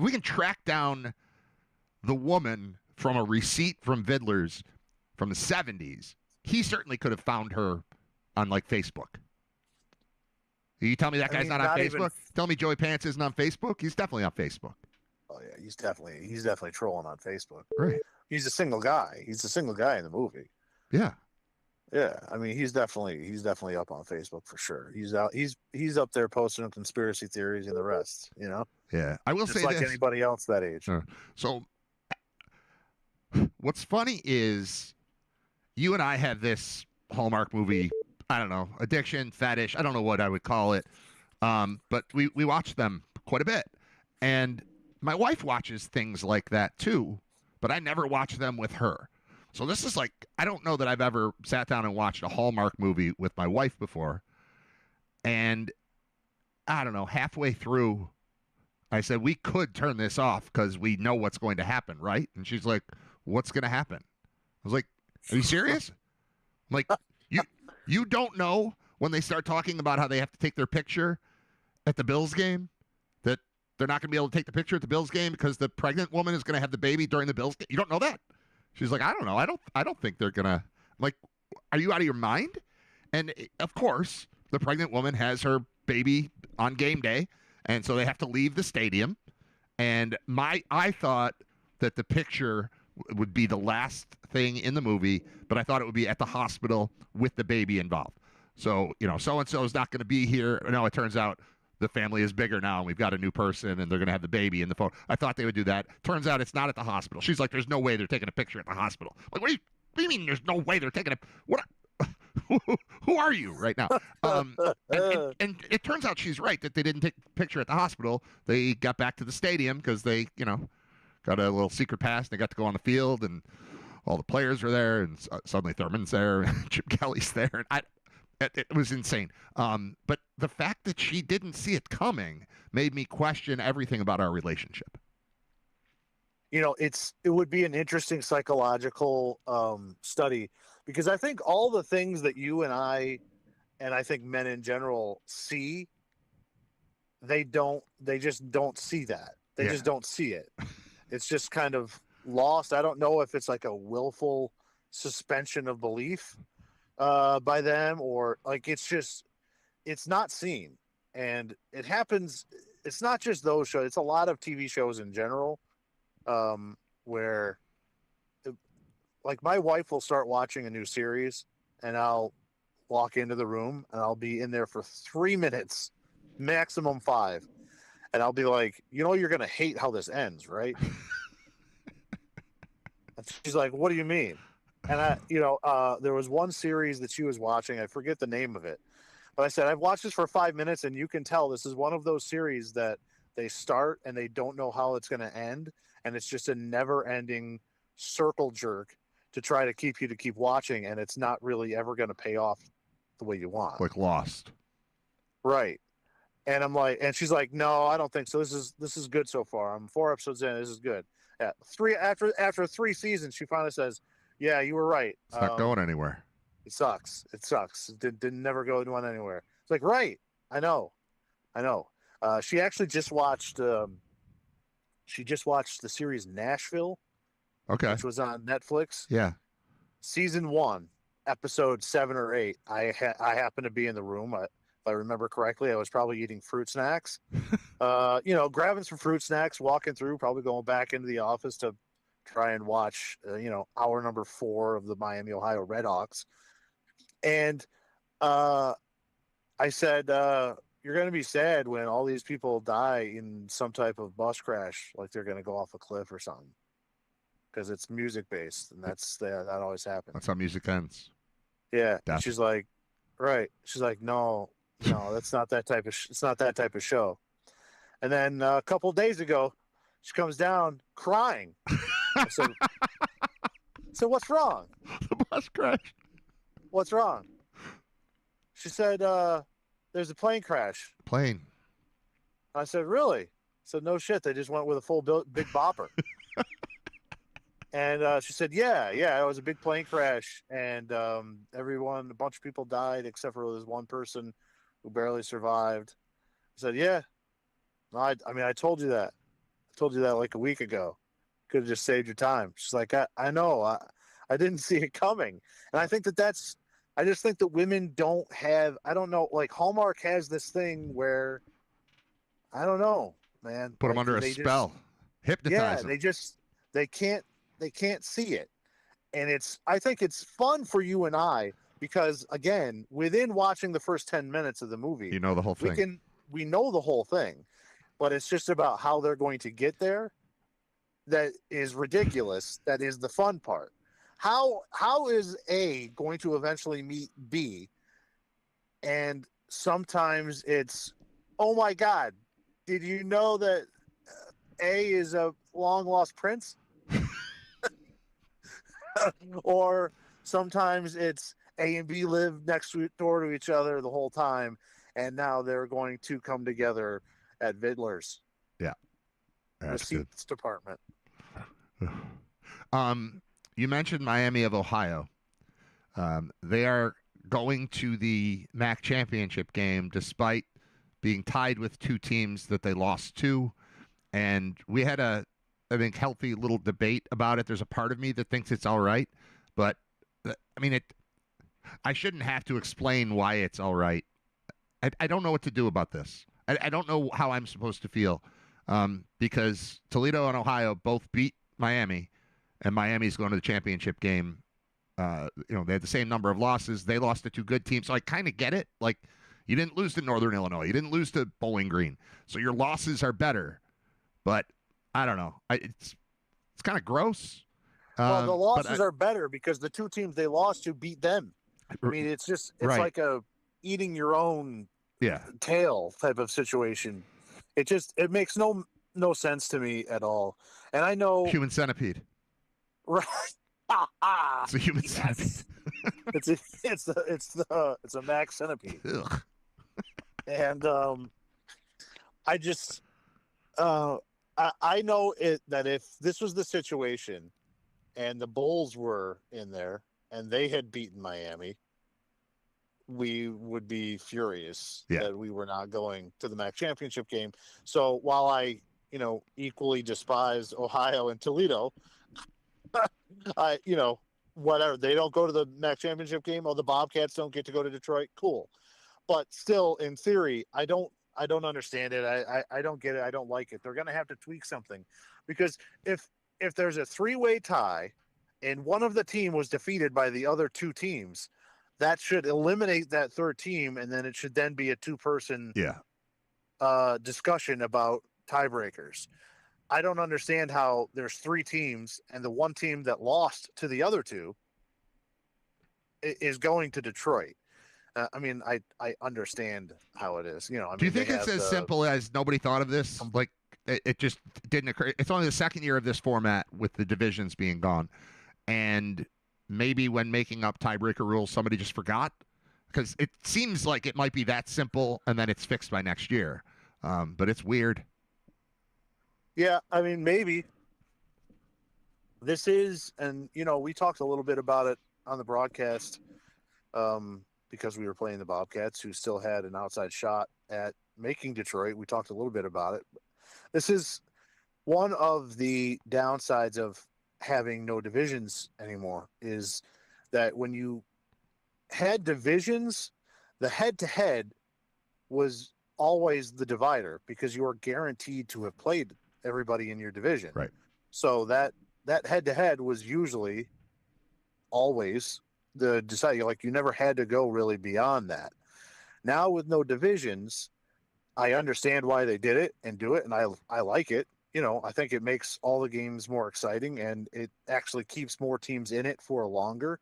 we can track down the woman from a receipt from Vidler's from the 70s, he certainly could have found her on like Facebook. You tell me that guy's not on Facebook? Tell me Joey Pants isn't on Facebook? He's definitely on Facebook. Oh yeah, he's definitely trolling on Facebook. Right. He's a single guy. He's a single guy in the movie. Yeah. Yeah, I mean, he's definitely up on Facebook for sure. He's up there posting conspiracy theories and the rest. Yeah, I will just say like this. Anybody else that age. So, what's funny is you and I have this Hallmark movie. I don't know, addiction, fetish. I don't know what I would call it, but we watch them quite a bit, and my wife watches things like that too. But I never watch them with her. So this is like, I don't know that I've ever sat down and watched a Hallmark movie with my wife before. And I don't know, halfway through, I said, we could turn this off because we know what's going to happen, right? And she's like, what's going to happen? I was like, are you serious? I'm like, you don't know when they start talking about how they have to take their picture at the Bills game, that they're not going to be able to take the picture at the Bills game because the pregnant woman is going to have the baby during the Bills game? You don't know that? She's like, I don't know. I don't think they're gonna. I'm like, are you out of your mind? And of course, the pregnant woman has her baby on game day, and so they have to leave the stadium. And I thought that the picture would be the last thing in the movie, but I thought it would be at the hospital with the baby involved. So so and so is not going to be here. No, it turns out the family is bigger now, and we've got a new person, and they're going to have the baby in the photo. I thought they would do that. Turns out it's not at the hospital. She's like, there's no way they're taking a picture at the hospital. Like, what do you mean there's no way they're taking a... What? Who are you right now? And it turns out she's right that they didn't take a picture at the hospital. They got back to the stadium because they, got a little secret pass. They got to go on the field, and all the players were there, and suddenly Thurman's there, and Chip Kelly's there. And it was insane. But the fact that she didn't see it coming made me question everything about our relationship. It would be an interesting psychological study, because I think all the things that you and I think men in general see, they just don't see that. They just don't see it. It's just kind of lost. I don't know if it's like a willful suspension of belief by them, or like it's not seen. And it happens. It's not just those shows. It's a lot of TV shows in general, where like my wife will start watching a new series, and I'll walk into the room and I'll be in there for 3 minutes, maximum 5. And I'll be like, you're going to hate how this ends, right? And she's like, what do you mean? And there was one series that she was watching. I forget the name of it, but I said, I've watched this for 5 minutes, and you can tell this is one of those series that they start and they don't know how it's going to end. And it's just a never ending circle jerk to try to keep you to keep watching. And it's not really ever going to pay off the way you want. Like Lost. Right. And I'm like, and she's like, no, I don't think so. This is good so far. I'm 4 episodes in. This is good. Yeah. After 3 seasons, she finally says, Yeah, you were right. It's not going anywhere. It sucks. It sucks. It did never go anywhere. It's like, right. I know. She actually just watched. She just watched the series Nashville, Okay. which was on Netflix. Yeah. Season 1, episode 7 or 8. I happened to be in the room. If I remember correctly, I was probably eating fruit snacks. Grabbing some fruit snacks, walking through, probably going back into the office to try and watch. Hour number 4 of the Miami, Ohio Redhawks, and I said, "You're going to be sad when all these people die in some type of bus crash, like they're going to go off a cliff or something." Because it's music based, and that always happens. That's how music ends. Yeah, Death. she's like, right. She's like, no, that's not that type of. It's not that type of show. And then a couple of days ago, she comes down crying. I said, "So what's wrong?" The bus crash. What's wrong? She said, "There's a plane crash." Plane. I said, "Really?" I said, "No shit. They just went with a full big bopper." And she said, yeah, it was a big plane crash, and a bunch of people died except for this one person who barely survived. I said, yeah. No, I told you that. I told you that like a week ago. Could have just saved your time. She's like, I know. I didn't see it coming. And I think I just think that women don't have, I don't know, like Hallmark has this thing where, I don't know, man. Put them under a spell. Hypnotize them. They can't see it. And I think it's fun for you and I because, again, within watching the first 10 minutes of the movie, You know the whole thing. We know the whole thing, but it's just about how they're going to get there that is ridiculous. That is the fun part. How is A going to eventually meet B? And sometimes it's, oh my God, did you know that A is a long lost prince? Or sometimes it's A and B live door to each other the whole time, and now they're going to come together at Vidler's. Yeah, that's good. Receipts department. You mentioned Miami of Ohio. They are going to the MAC championship game despite being tied with two teams that they lost to, and we had a healthy little debate about it. There's a part of me that thinks it's all right, but I shouldn't have to explain why it's all right. I don't know what to do about this. I don't know how I'm supposed to feel because Toledo and Ohio both beat Miami, and Miami's going to the championship game. They had the same number of losses. They lost to two good teams, so I kind of get it. Like, you didn't lose to Northern Illinois. You didn't lose to Bowling Green. So your losses are better, but I don't know. It's kind of gross. Well, the losses are better because the two teams they lost to beat them. I mean, it's like a eating your own tail type of situation. It makes no sense to me at all. And I know human centipede. Right. It's a human centipede. it's a Mac centipede. Ugh. And I know that if this was the situation and the Bulls were in there and they had beaten Miami, we would be furious that we were not going to the MAC championship game. So while I, equally despise Ohio and Toledo, whatever, they don't go to the MAC championship game, or the Bobcats don't get to go to Detroit, cool. But still, in theory, I don't understand it. I don't get it. I don't like it. They're going to have to tweak something, because if there's a 3-way tie and one of the team was defeated by the other two teams, that should eliminate that third team, and then it should then be a 2-person discussion about tiebreakers. I don't understand how there's 3 teams and the one team that lost to the other two is going to Detroit. I understand how it is. Do you think it's as simple as nobody thought of this? Like, it just didn't occur. It's only the second year of this format with the divisions being gone. And maybe when making up tiebreaker rules, somebody just forgot. Because it seems like it might be that simple, and then it's fixed by next year. But it's weird. Yeah, maybe. this is, and we talked a little bit about it on the broadcast because we were playing the Bobcats, who still had an outside shot at making Detroit. We talked a little bit about it. This is one of the downsides of having no divisions anymore, is that when you had divisions, the head-to-head was always the divider because you were guaranteed to have played everybody in your division. Right. So that head-to-head was usually always the deciding. Like, you never had to go really beyond that. Now with no divisions, I understand why they did it and do it, and I like it. I think it makes all the games more exciting, and it actually keeps more teams in it for longer.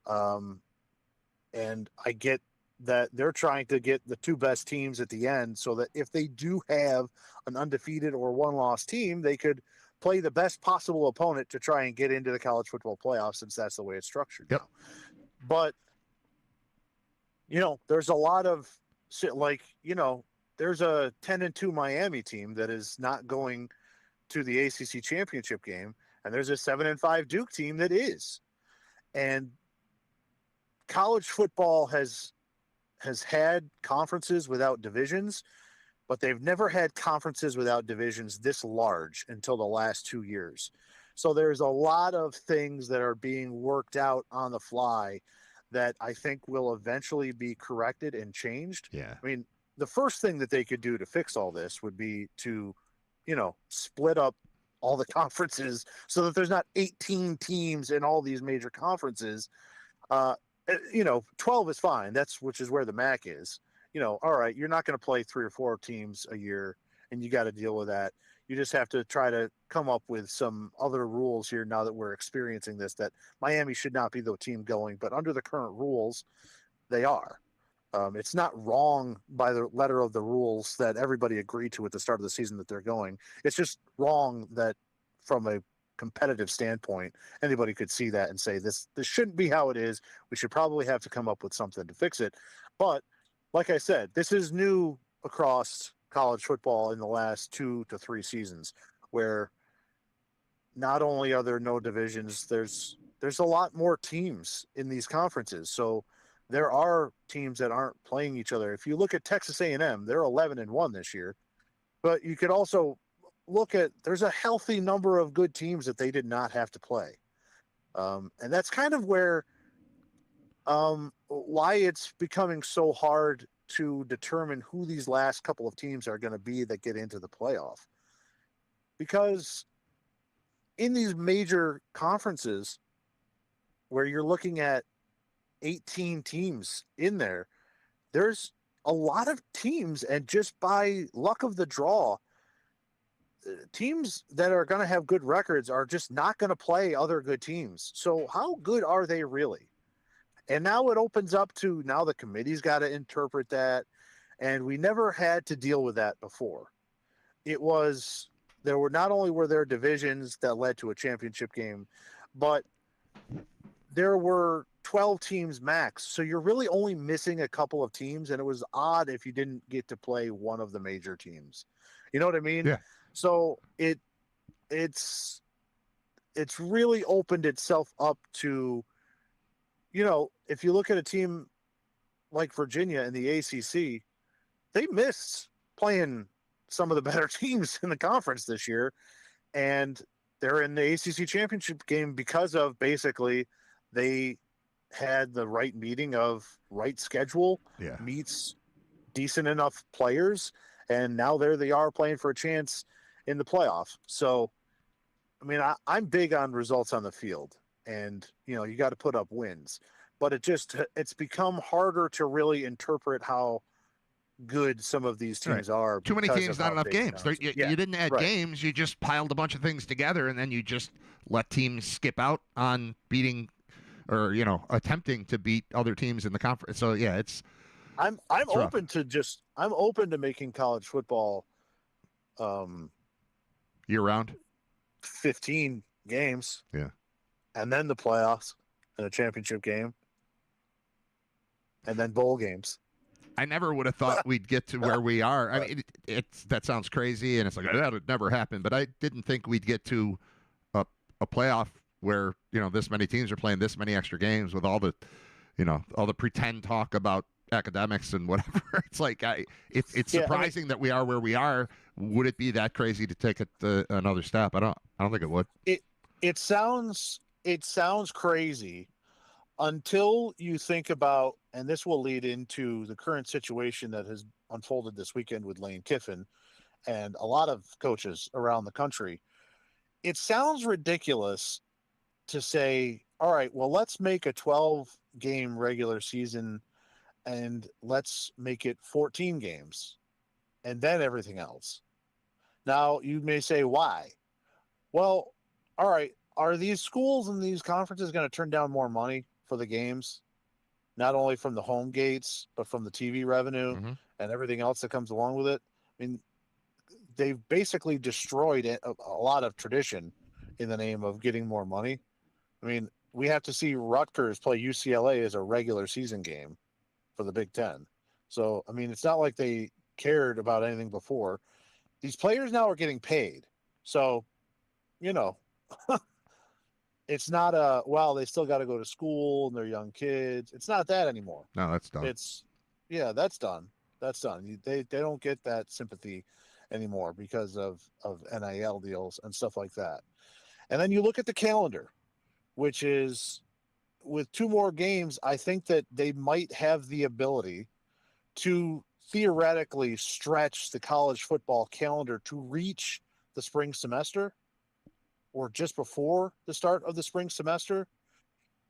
And I get that they're trying to get the two best teams at the end so that if they do have an undefeated or one-loss team, they could play the best possible opponent to try and get into the college football playoffs, since that's the way it's structured now. But, there's a lot of shit, like, there's a 10-2 Miami team that is not going to the ACC championship game, and there's a 7-5 Duke team that is. And college football has had conferences without divisions, but they've never had conferences without divisions this large until the last 2 years. So there's a lot of things that are being worked out on the fly that I think will eventually be corrected and changed. Yeah. I mean, the first thing that they could do to fix all this would be to, split up all the conferences so that there's not 18 teams in all these major conferences. 12 is fine. Which is where the MAC is. All right, you're not going to play 3 or 4 teams a year, and you got to deal with that. You just have to try to come up with some other rules here now that we're experiencing this, that Miami should not be the team going, but under the current rules, they are. It's not wrong by the letter of the rules that everybody agreed to at the start of the season that they're going. It's just wrong that from a competitive standpoint, anybody could see that and say, this shouldn't be how it is. We should probably have to come up with something to fix it. But like I said, this is new across college football in the last 2 to 3 seasons, where not only are there no divisions, there's a lot more teams in these conferences. So there are teams that aren't playing each other. If you look at Texas A&M, they're 11-1 this year, but you could also look at, there's a healthy number of good teams that they did not have to play. And that's kind of where, why it's becoming so hard to determine who these last couple of teams are going to be that get into the playoff. Because in these major conferences where you're looking at 18 teams in there, there's a lot of teams, and just by luck of the draw, teams that are going to have good records are just not going to play other good teams. So how good are they really? And now it opens up to, now the committee's got to interpret that. And we never had to deal with that before. Not only were there divisions that led to a championship game, but there were 12 teams max. So you're really only missing a couple of teams. And it was odd if you didn't get to play one of the major teams. You know what I mean? Yeah. So it's really opened itself up to, if you look at a team like Virginia in the ACC, they missed playing some of the better teams in the conference this year. And they're in the ACC championship game because of basically they had the right meeting of right schedule, meets decent enough players, and now there they are playing for a chance in the playoff. So, I mean, I'm big on results on the field, and, you got to put up wins. But it's become harder to really interpret how good some of these teams are. Too many teams, not enough games. You didn't add games. You just piled a bunch of things together, and then you just let teams skip out on beating or, attempting to beat other teams in the conference. So, yeah, it's I'm open to making college football year round, 15 games. Yeah. And then the playoffs and a championship game. And then bowl games. I never would have thought we'd get to where we are. I mean, that sounds crazy, and it's like, that would never happen. But I didn't think we'd get to a playoff where this many teams are playing this many extra games with all the pretend talk about academics and whatever. It's like it's surprising that we are where we are. Would it be that crazy to take it another step? I don't think it would. It sounds crazy until you think about, and this will lead into the current situation that has unfolded this weekend with Lane Kiffin and a lot of coaches around the country. It sounds ridiculous to say, all right, well, let's make a 12-game regular season and let's make it 14 games and then everything else. Now, you may say, why? Well, all right, are these schools and these conferences going to turn down more money for the games? Not only from the home gates, but from the TV revenue and everything else that comes along with it. I mean, they've basically destroyed a lot of tradition in the name of getting more money. I mean, we have to see Rutgers play UCLA as a regular season game for the Big Ten. So, I mean, it's not like they cared about anything before. These players now are getting paid. So, it's not they still got to go to school and they're young kids. It's not that anymore. No, that's done. That's done. That's done. They don't get that sympathy anymore because of NIL deals and stuff like that. And then you look at the calendar, which is with 2 more games, I think that they might have the ability to theoretically stretch the college football calendar to reach the spring semester or just before the start of the spring semester,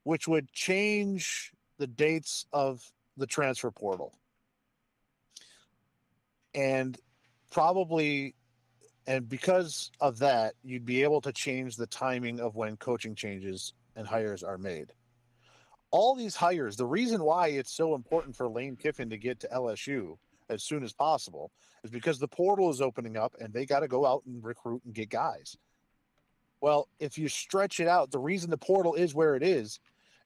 which would change the dates of the transfer portal. And because of that, you'd be able to change the timing of when coaching changes and hires are made. All these hires, the reason why it's so important for Lane Kiffin to get to LSU as soon as possible is because the portal is opening up and they got to go out and recruit and get guys. Well, if you stretch it out, the reason the portal is where it is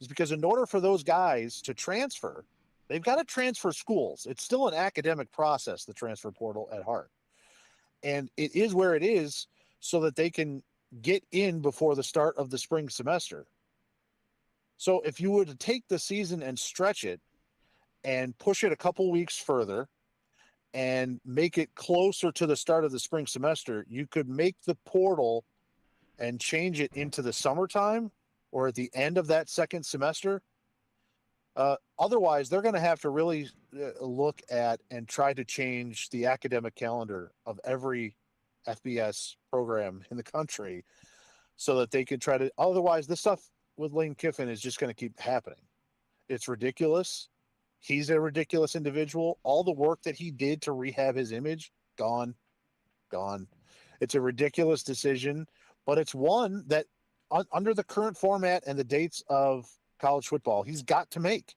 because in order for those guys to transfer, they've got to transfer schools. It's still an academic process, the transfer portal at heart. And it is where it is so that they can get in before the start of the spring semester. So if you were to take the season and stretch it and push it a couple weeks further and make it closer to the start of the spring semester, you could make the portal and change it into the summertime or at the end of that second semester. Otherwise, they're going to have to really look at and try to change the academic calendar of every FBS program in the country so that they can try to. Otherwise, this stuff with Lane Kiffin is just going to keep happening. It's ridiculous. He's a ridiculous individual. All the work that he did to rehab his image, gone. It's a ridiculous decision, but it's one that under the current format and the dates of college football, he's got to make.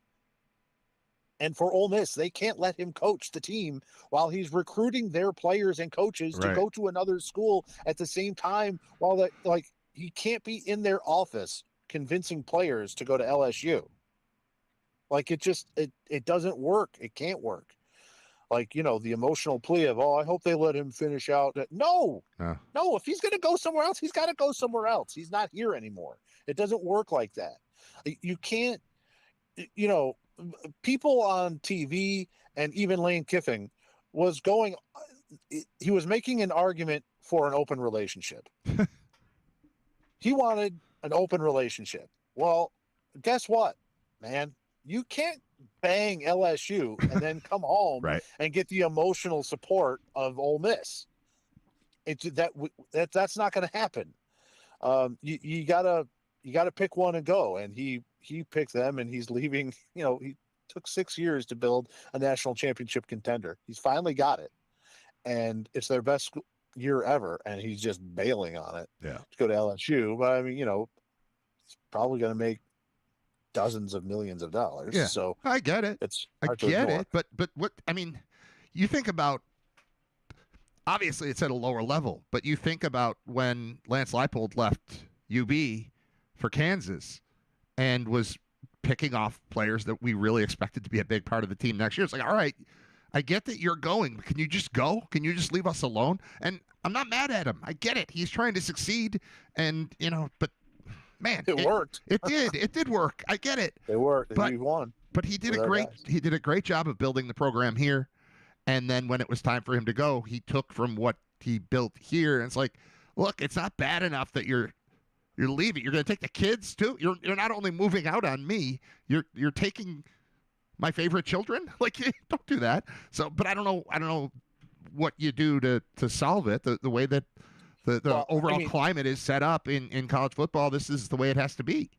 And for Ole Miss, they can't let him coach the team while he's recruiting their players and coaches to go to another school at the same time. While he can't be in their office convincing players to go to LSU. Like it doesn't work. It can't work. Like, the emotional plea of, I hope they let him finish out. No, if he's going to go somewhere else, he's got to go somewhere else. He's not here anymore. It doesn't work like that. You can't, people on TV and even Lane Kiffin he was making an argument for an open relationship. He wanted an open relationship. Well, guess what, man? You can't bang LSU and then come home and get the emotional support of Ole Miss. That's not going to happen. You gotta pick one and go. And he picked them, and he's leaving. He took 6 years to build a national championship contender. He's finally got it, and it's their best year ever. And he's just bailing on it to go to LSU. But I mean, he's probably going to make dozens of millions of dollars. Yeah. So I get it. I get it. But what I mean, you think about, obviously it's at a lower level, but you think about when Lance Leipold left UB for Kansas and was picking off players that we really expected to be a big part of the team next year. It's like, all right, I get that you're going, but can you just go? Can you just leave us alone? And I'm not mad at him. I get it. He's trying to succeed, and but man, it worked. It did. It did work. I get it. It worked. But He won. But he did a great job of building the program here. And then when it was time for him to go, he took from what he built here. And it's like, look, it's not bad enough that you're leaving. You're going to take the kids too. You're not only moving out on me. You're taking my favorite children. Like, don't do that. So, but I don't know what you do to solve it. The way that the overall climate is set up in college football, this is the way it has to be.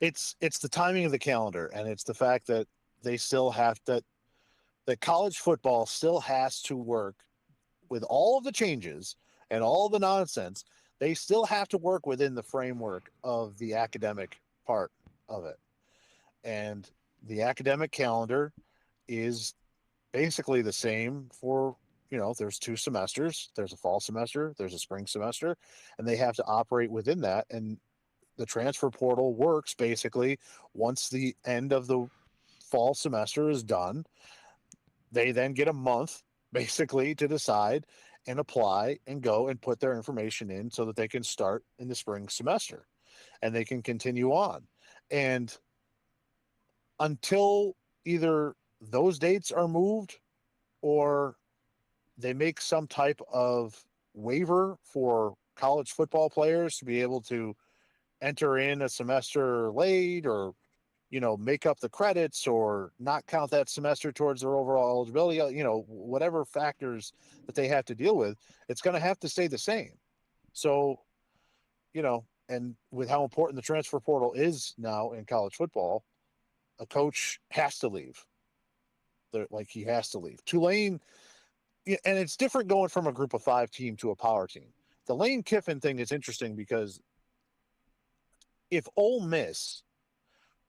It's the timing of the calendar, and it's the fact that they still have that college football still has to work with all of the changes and all the nonsense. They still have to work within the framework of the academic part of it. And the academic calendar is basically the same for, there's 2 semesters. There's a fall semester, there's a spring semester, and they have to operate within that. And the transfer portal works basically once the end of the fall semester is done. They then get a month basically to decide and apply and go and put their information in so that they can start in the spring semester and they can continue on. And until either those dates are moved or they make some type of waiver for college football players to be able to enter in a semester late or, make up the credits or not count that semester towards their overall eligibility, whatever factors that they have to deal with, it's going to have to stay the same. So, and with how important the transfer portal is now in college football, a coach has to leave. He has to leave. Tulane, and it's different going from a group of 5 team to a power team. The Lane Kiffin thing is interesting because if Ole Miss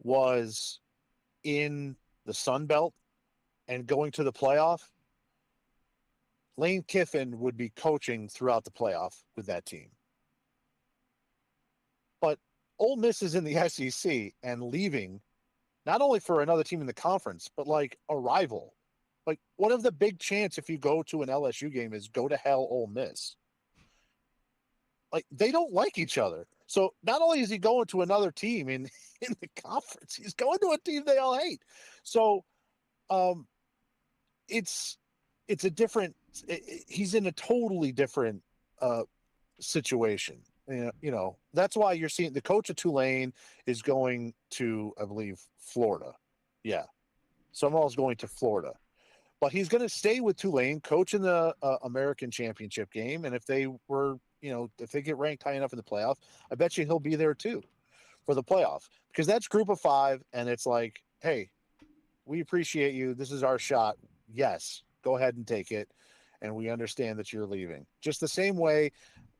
was in the Sun Belt and going to the playoff, Lane Kiffin would be coaching throughout the playoff with that team. But Ole Miss is in the SEC and leaving not only for another team in the conference, but like a rival. Like, one of the big chants if you go to an LSU game is go to hell, Ole Miss. Like, they don't like each other. So not only is he going to another team in the conference, he's going to a team they all hate. So it's a different, he's in a totally different situation. That's why you're seeing the coach of Tulane is going to, I believe, Florida. Yeah. Summerall's going to Florida. But he's going to stay with Tulane, coach in the American Championship game. And if they were, if they get ranked high enough in the playoff, I bet you he'll be there too for the playoff, because that's group of 5. And it's like, hey, we appreciate you. This is our shot. Yes, go ahead and take it. And we understand that you're leaving. Just the same way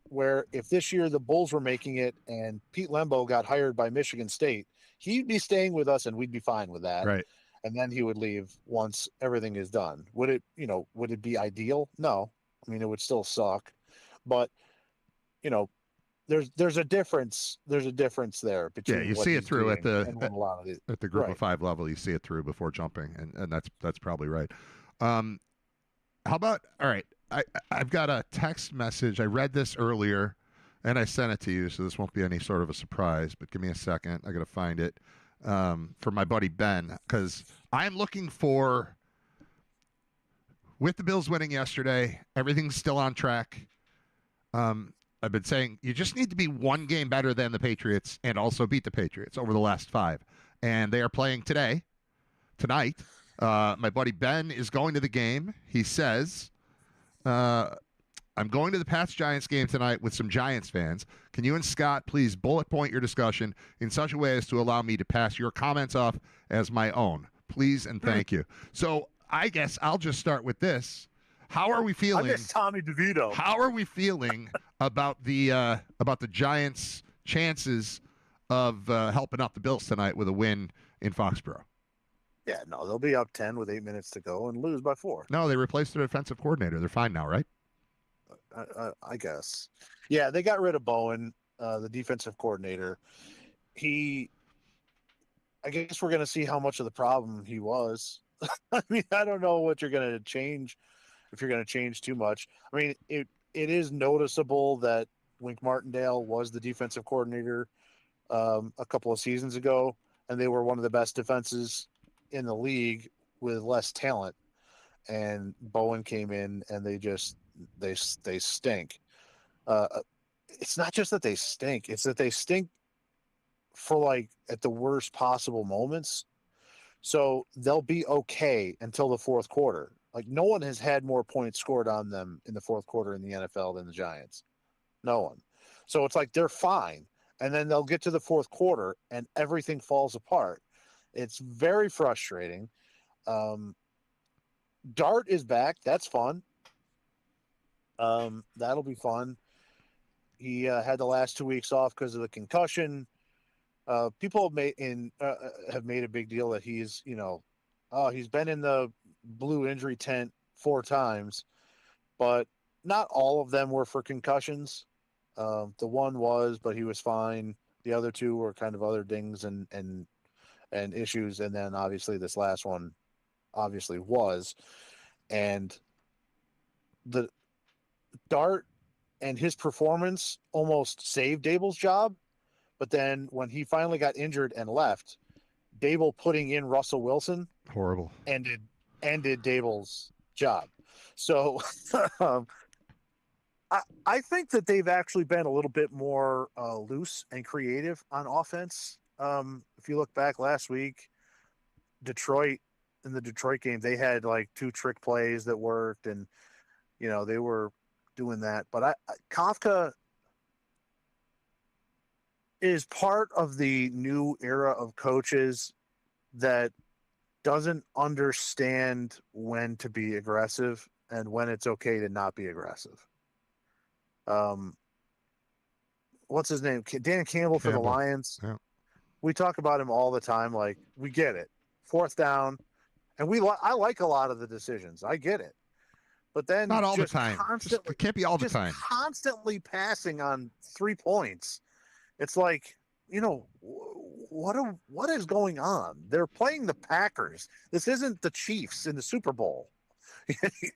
where if this year the Bulls were making it and Pete Lembo got hired by Michigan State, he'd be staying with us and we'd be fine with that. Right. And then he would leave once everything is done. Would it be ideal? No. I mean, it would still suck. But, there's a difference. There's a difference there between. Yeah, you see it through at the group right. of 5 level. You see it through before jumping, and that's probably right. How about, all right, I've got a text message. I read this earlier, and I sent it to you, so this won't be any sort of a surprise, but give me a second. I got to find it for my buddy Ben, because I'm looking for, with the Bills winning yesterday, everything's still on track. I've been saying you just need to be one game better than the Patriots and also beat the Patriots over the last 5. And they are playing tonight. My buddy Ben is going to the game. He says, I'm going to the Pats-Giants game tonight with some Giants fans. Can you and Scott please bullet point your discussion in such a way as to allow me to pass your comments off as my own? Please and thank you. So I guess I'll just start with this. How are we feeling? I'm just Tommy DeVito. How are we feeling about the Giants' chances of helping out the Bills tonight with a win in Foxborough? Yeah, no, they'll be up 10 with 8 minutes to go and lose by 4. No, they replaced their defensive coordinator. They're fine now, right? I guess. Yeah, they got rid of Bowen, the defensive coordinator. I guess we're going to see how much of the problem he was. I mean, I don't know what you're going to change, if you're going to change too much. I mean, it is noticeable that Wink Martindale was the defensive coordinator a couple of seasons ago, and they were one of the best defenses in the league with less talent. And Bowen came in, and they stink. It's not just that they stink; it's that they stink for like at the worst possible moments. So they'll be okay until the fourth quarter. Like no one has had more points scored on them in the fourth quarter in the NFL than the Giants. No one. So it's like they're fine. And then they'll get to the fourth quarter and everything falls apart. It's very frustrating. Dart is back. That's fun. That'll be fun. He had the last 2 weeks off because of the concussion. People have made a big deal that he's, he's been in the blue injury tent 4 times, but not all of them were for concussions. The one was, but he was fine. The other 2 were kind of other dings and issues. And then obviously this last one obviously was. And the Dart and his performance almost saved Dable's job. But then when he finally got injured and left, Dable putting in Russell Wilson horrible ended Dable's job. So I think that they've actually been a little bit more loose and creative on offense. If you look back last week, in the Detroit game, they had like 2 trick plays that worked, and they were doing that. But Kafka is part of the new era of coaches that doesn't understand when to be aggressive and when it's okay to not be aggressive. What's his name? Dan Campbell for the Lions. Yeah. We talk about him all the time. Like, we get it. 4th down. And I like a lot of the decisions. I get it. But then not all the time. It can't be all the time. Constantly passing on 3 points. It's like, what is going on? They're playing the Packers. This isn't the Chiefs in the Super Bowl.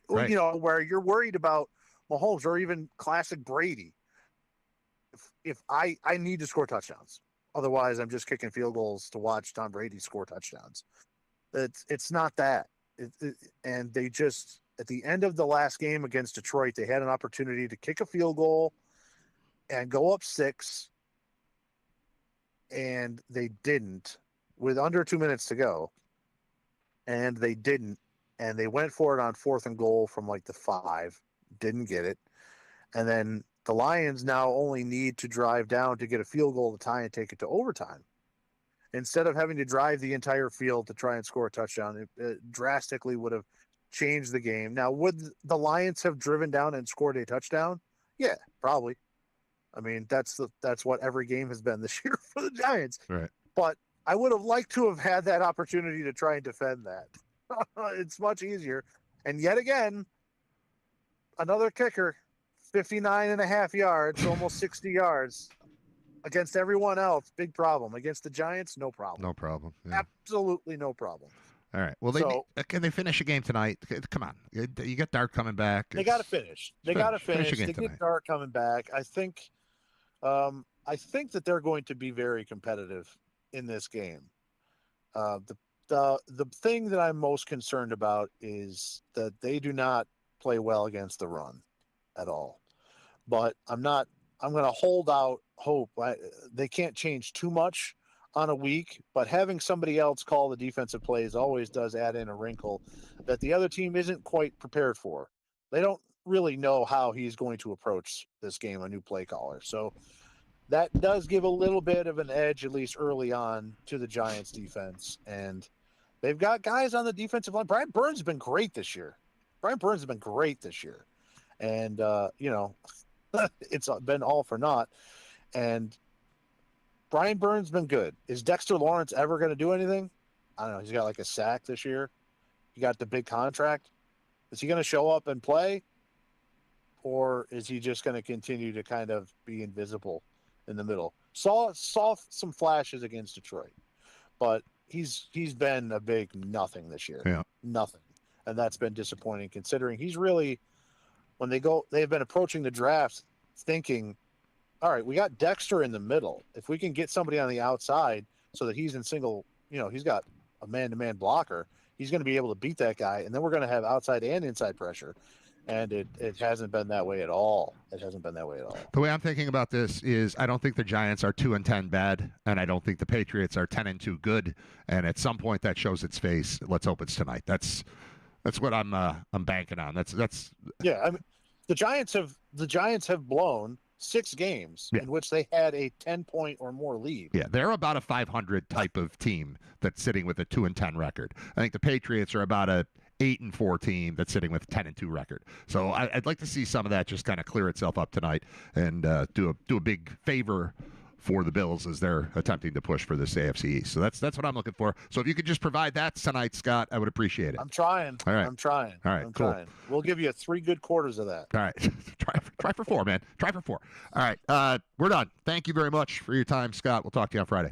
Right. Where you're worried about Mahomes or even classic Brady. If I need to score touchdowns. Otherwise, I'm just kicking field goals to watch Tom Brady score touchdowns. It's not that. And they just, at the end of the last game against Detroit, they had an opportunity to kick a field goal and go up 6. And they didn't, with under 2 minutes to go. And they didn't. And they went for it on 4th and goal from like the 5. Didn't get it. And then the Lions now only need to drive down to get a field goal to tie and take it to overtime. Instead of having to drive the entire field to try and score a touchdown, it drastically would have changed the game. Now, would the Lions have driven down and scored a touchdown? Yeah, probably. I mean, that's what every game has been this year for the Giants. Right. But I would have liked to have had that opportunity to try and defend that. It's much easier. And yet again, another kicker, 59.5 yards, almost 60 yards. Against everyone else, big problem. Against the Giants, no problem. No problem. Yeah. Absolutely no problem. All right. Well, can they finish a game tonight? Come on. You got Dart coming back. They got to finish. They got to finish. They tonight. get Dart coming back. I think that they're going to be very competitive in this game. The thing that I'm most concerned about is that they do not play well against the run at all. But I'm going to hold out hope. They can't change too much on a week, but having somebody else call the defensive plays always does add in a wrinkle that the other team isn't quite prepared for. They don't really know how he's going to approach this game, a new play caller. So that does give a little bit of an edge, at least early on, to the Giants defense. And they've got guys on the defensive line. Brian Burns has been great this year. And, it's been all for naught. And Brian Burns been good. Is Dexter Lawrence ever going to do anything? I don't know. He's got like a sack this year. He got the big contract. Is he going to show up and play? Or is he just going to continue to kind of be invisible in the middle? Saw some flashes against Detroit, but he's been a big nothing this year. Yeah. nothing, and that's been disappointing considering he's really, when they've been approaching the draft thinking, all right, we got Dexter in the middle. If we can get somebody on the outside so that he's in single, he's got a man-to-man blocker, he's going to be able to beat that guy, and then we're going to have outside and inside pressure. And it hasn't been that way at all. It hasn't been that way at all. The way I'm thinking about this is I don't think the Giants are 2-10 bad, and I don't think the Patriots are 10-2 good. And at some point that shows its face. Let's hope it's tonight. That's what I'm banking on. That's yeah. I mean, the Giants have blown 6 games in which they had a 10-point or more lead. Yeah, they're about a 500 type of team that's sitting with a 2-10 record. I think the Patriots are about a 8-4 team that's sitting with a 10-2 record. So I'd like to see some of that just kind of clear itself up tonight and do a big favor for the Bills as they're attempting to push for this AFC East. So that's what I'm looking for. So if you could just provide that tonight, Scott, I would appreciate it. I'm trying. All right. I'm trying. All right, I'm cool. trying. We'll give you 3 good quarters of that. All right. try for 4, man. Try for 4. All right. We're done. Thank you very much for your time, Scott. We'll talk to you on Friday.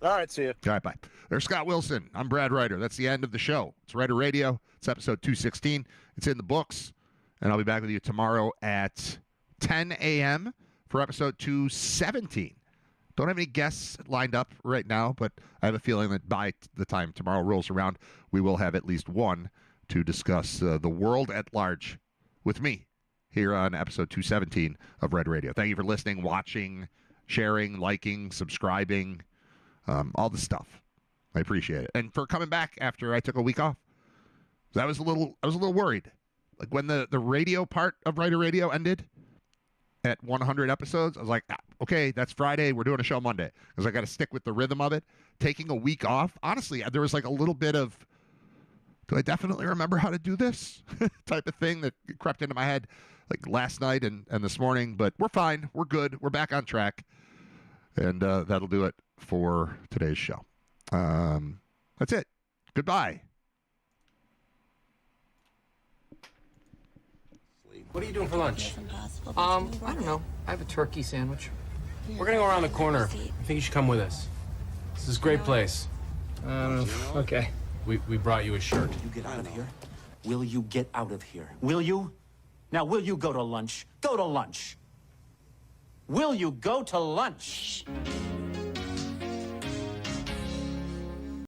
All right, see you. All right, bye. There's Scott Wilson. I'm Brad Ryder. That's the end of the show. It's Ryder Radio. It's episode 216. It's in the books. And I'll be back with you tomorrow at 10 a.m. for episode 217. Don't have any guests lined up right now, but I have a feeling that by the time tomorrow rolls around, we will have at least one to discuss the world at large with me here on episode 217 of Red Radio. Thank you for listening, watching, sharing, liking, subscribing, all the stuff. I appreciate it. And for coming back after I took a week off. I was a little worried. Like when the radio part of Ryder Radio ended at 100 episodes, I was like, okay, that's Friday. We're doing a show Monday. Because I got to stick with the rhythm of it. Taking a week off, honestly, there was like a little bit of, do I definitely remember how to do this type of thing that crept into my head like last night and this morning. But we're fine. We're good. We're back on track. And that'll do it for today's show. That's it. Goodbye. What are you doing for lunch? I don't know. I have a turkey sandwich. We're gonna go around the corner. I think you should come with us. This is a great place. Okay. We brought you a shirt. You get out of here? Will you get out of here? Will you? Now, will you go to lunch? Go to lunch. Will you go to lunch?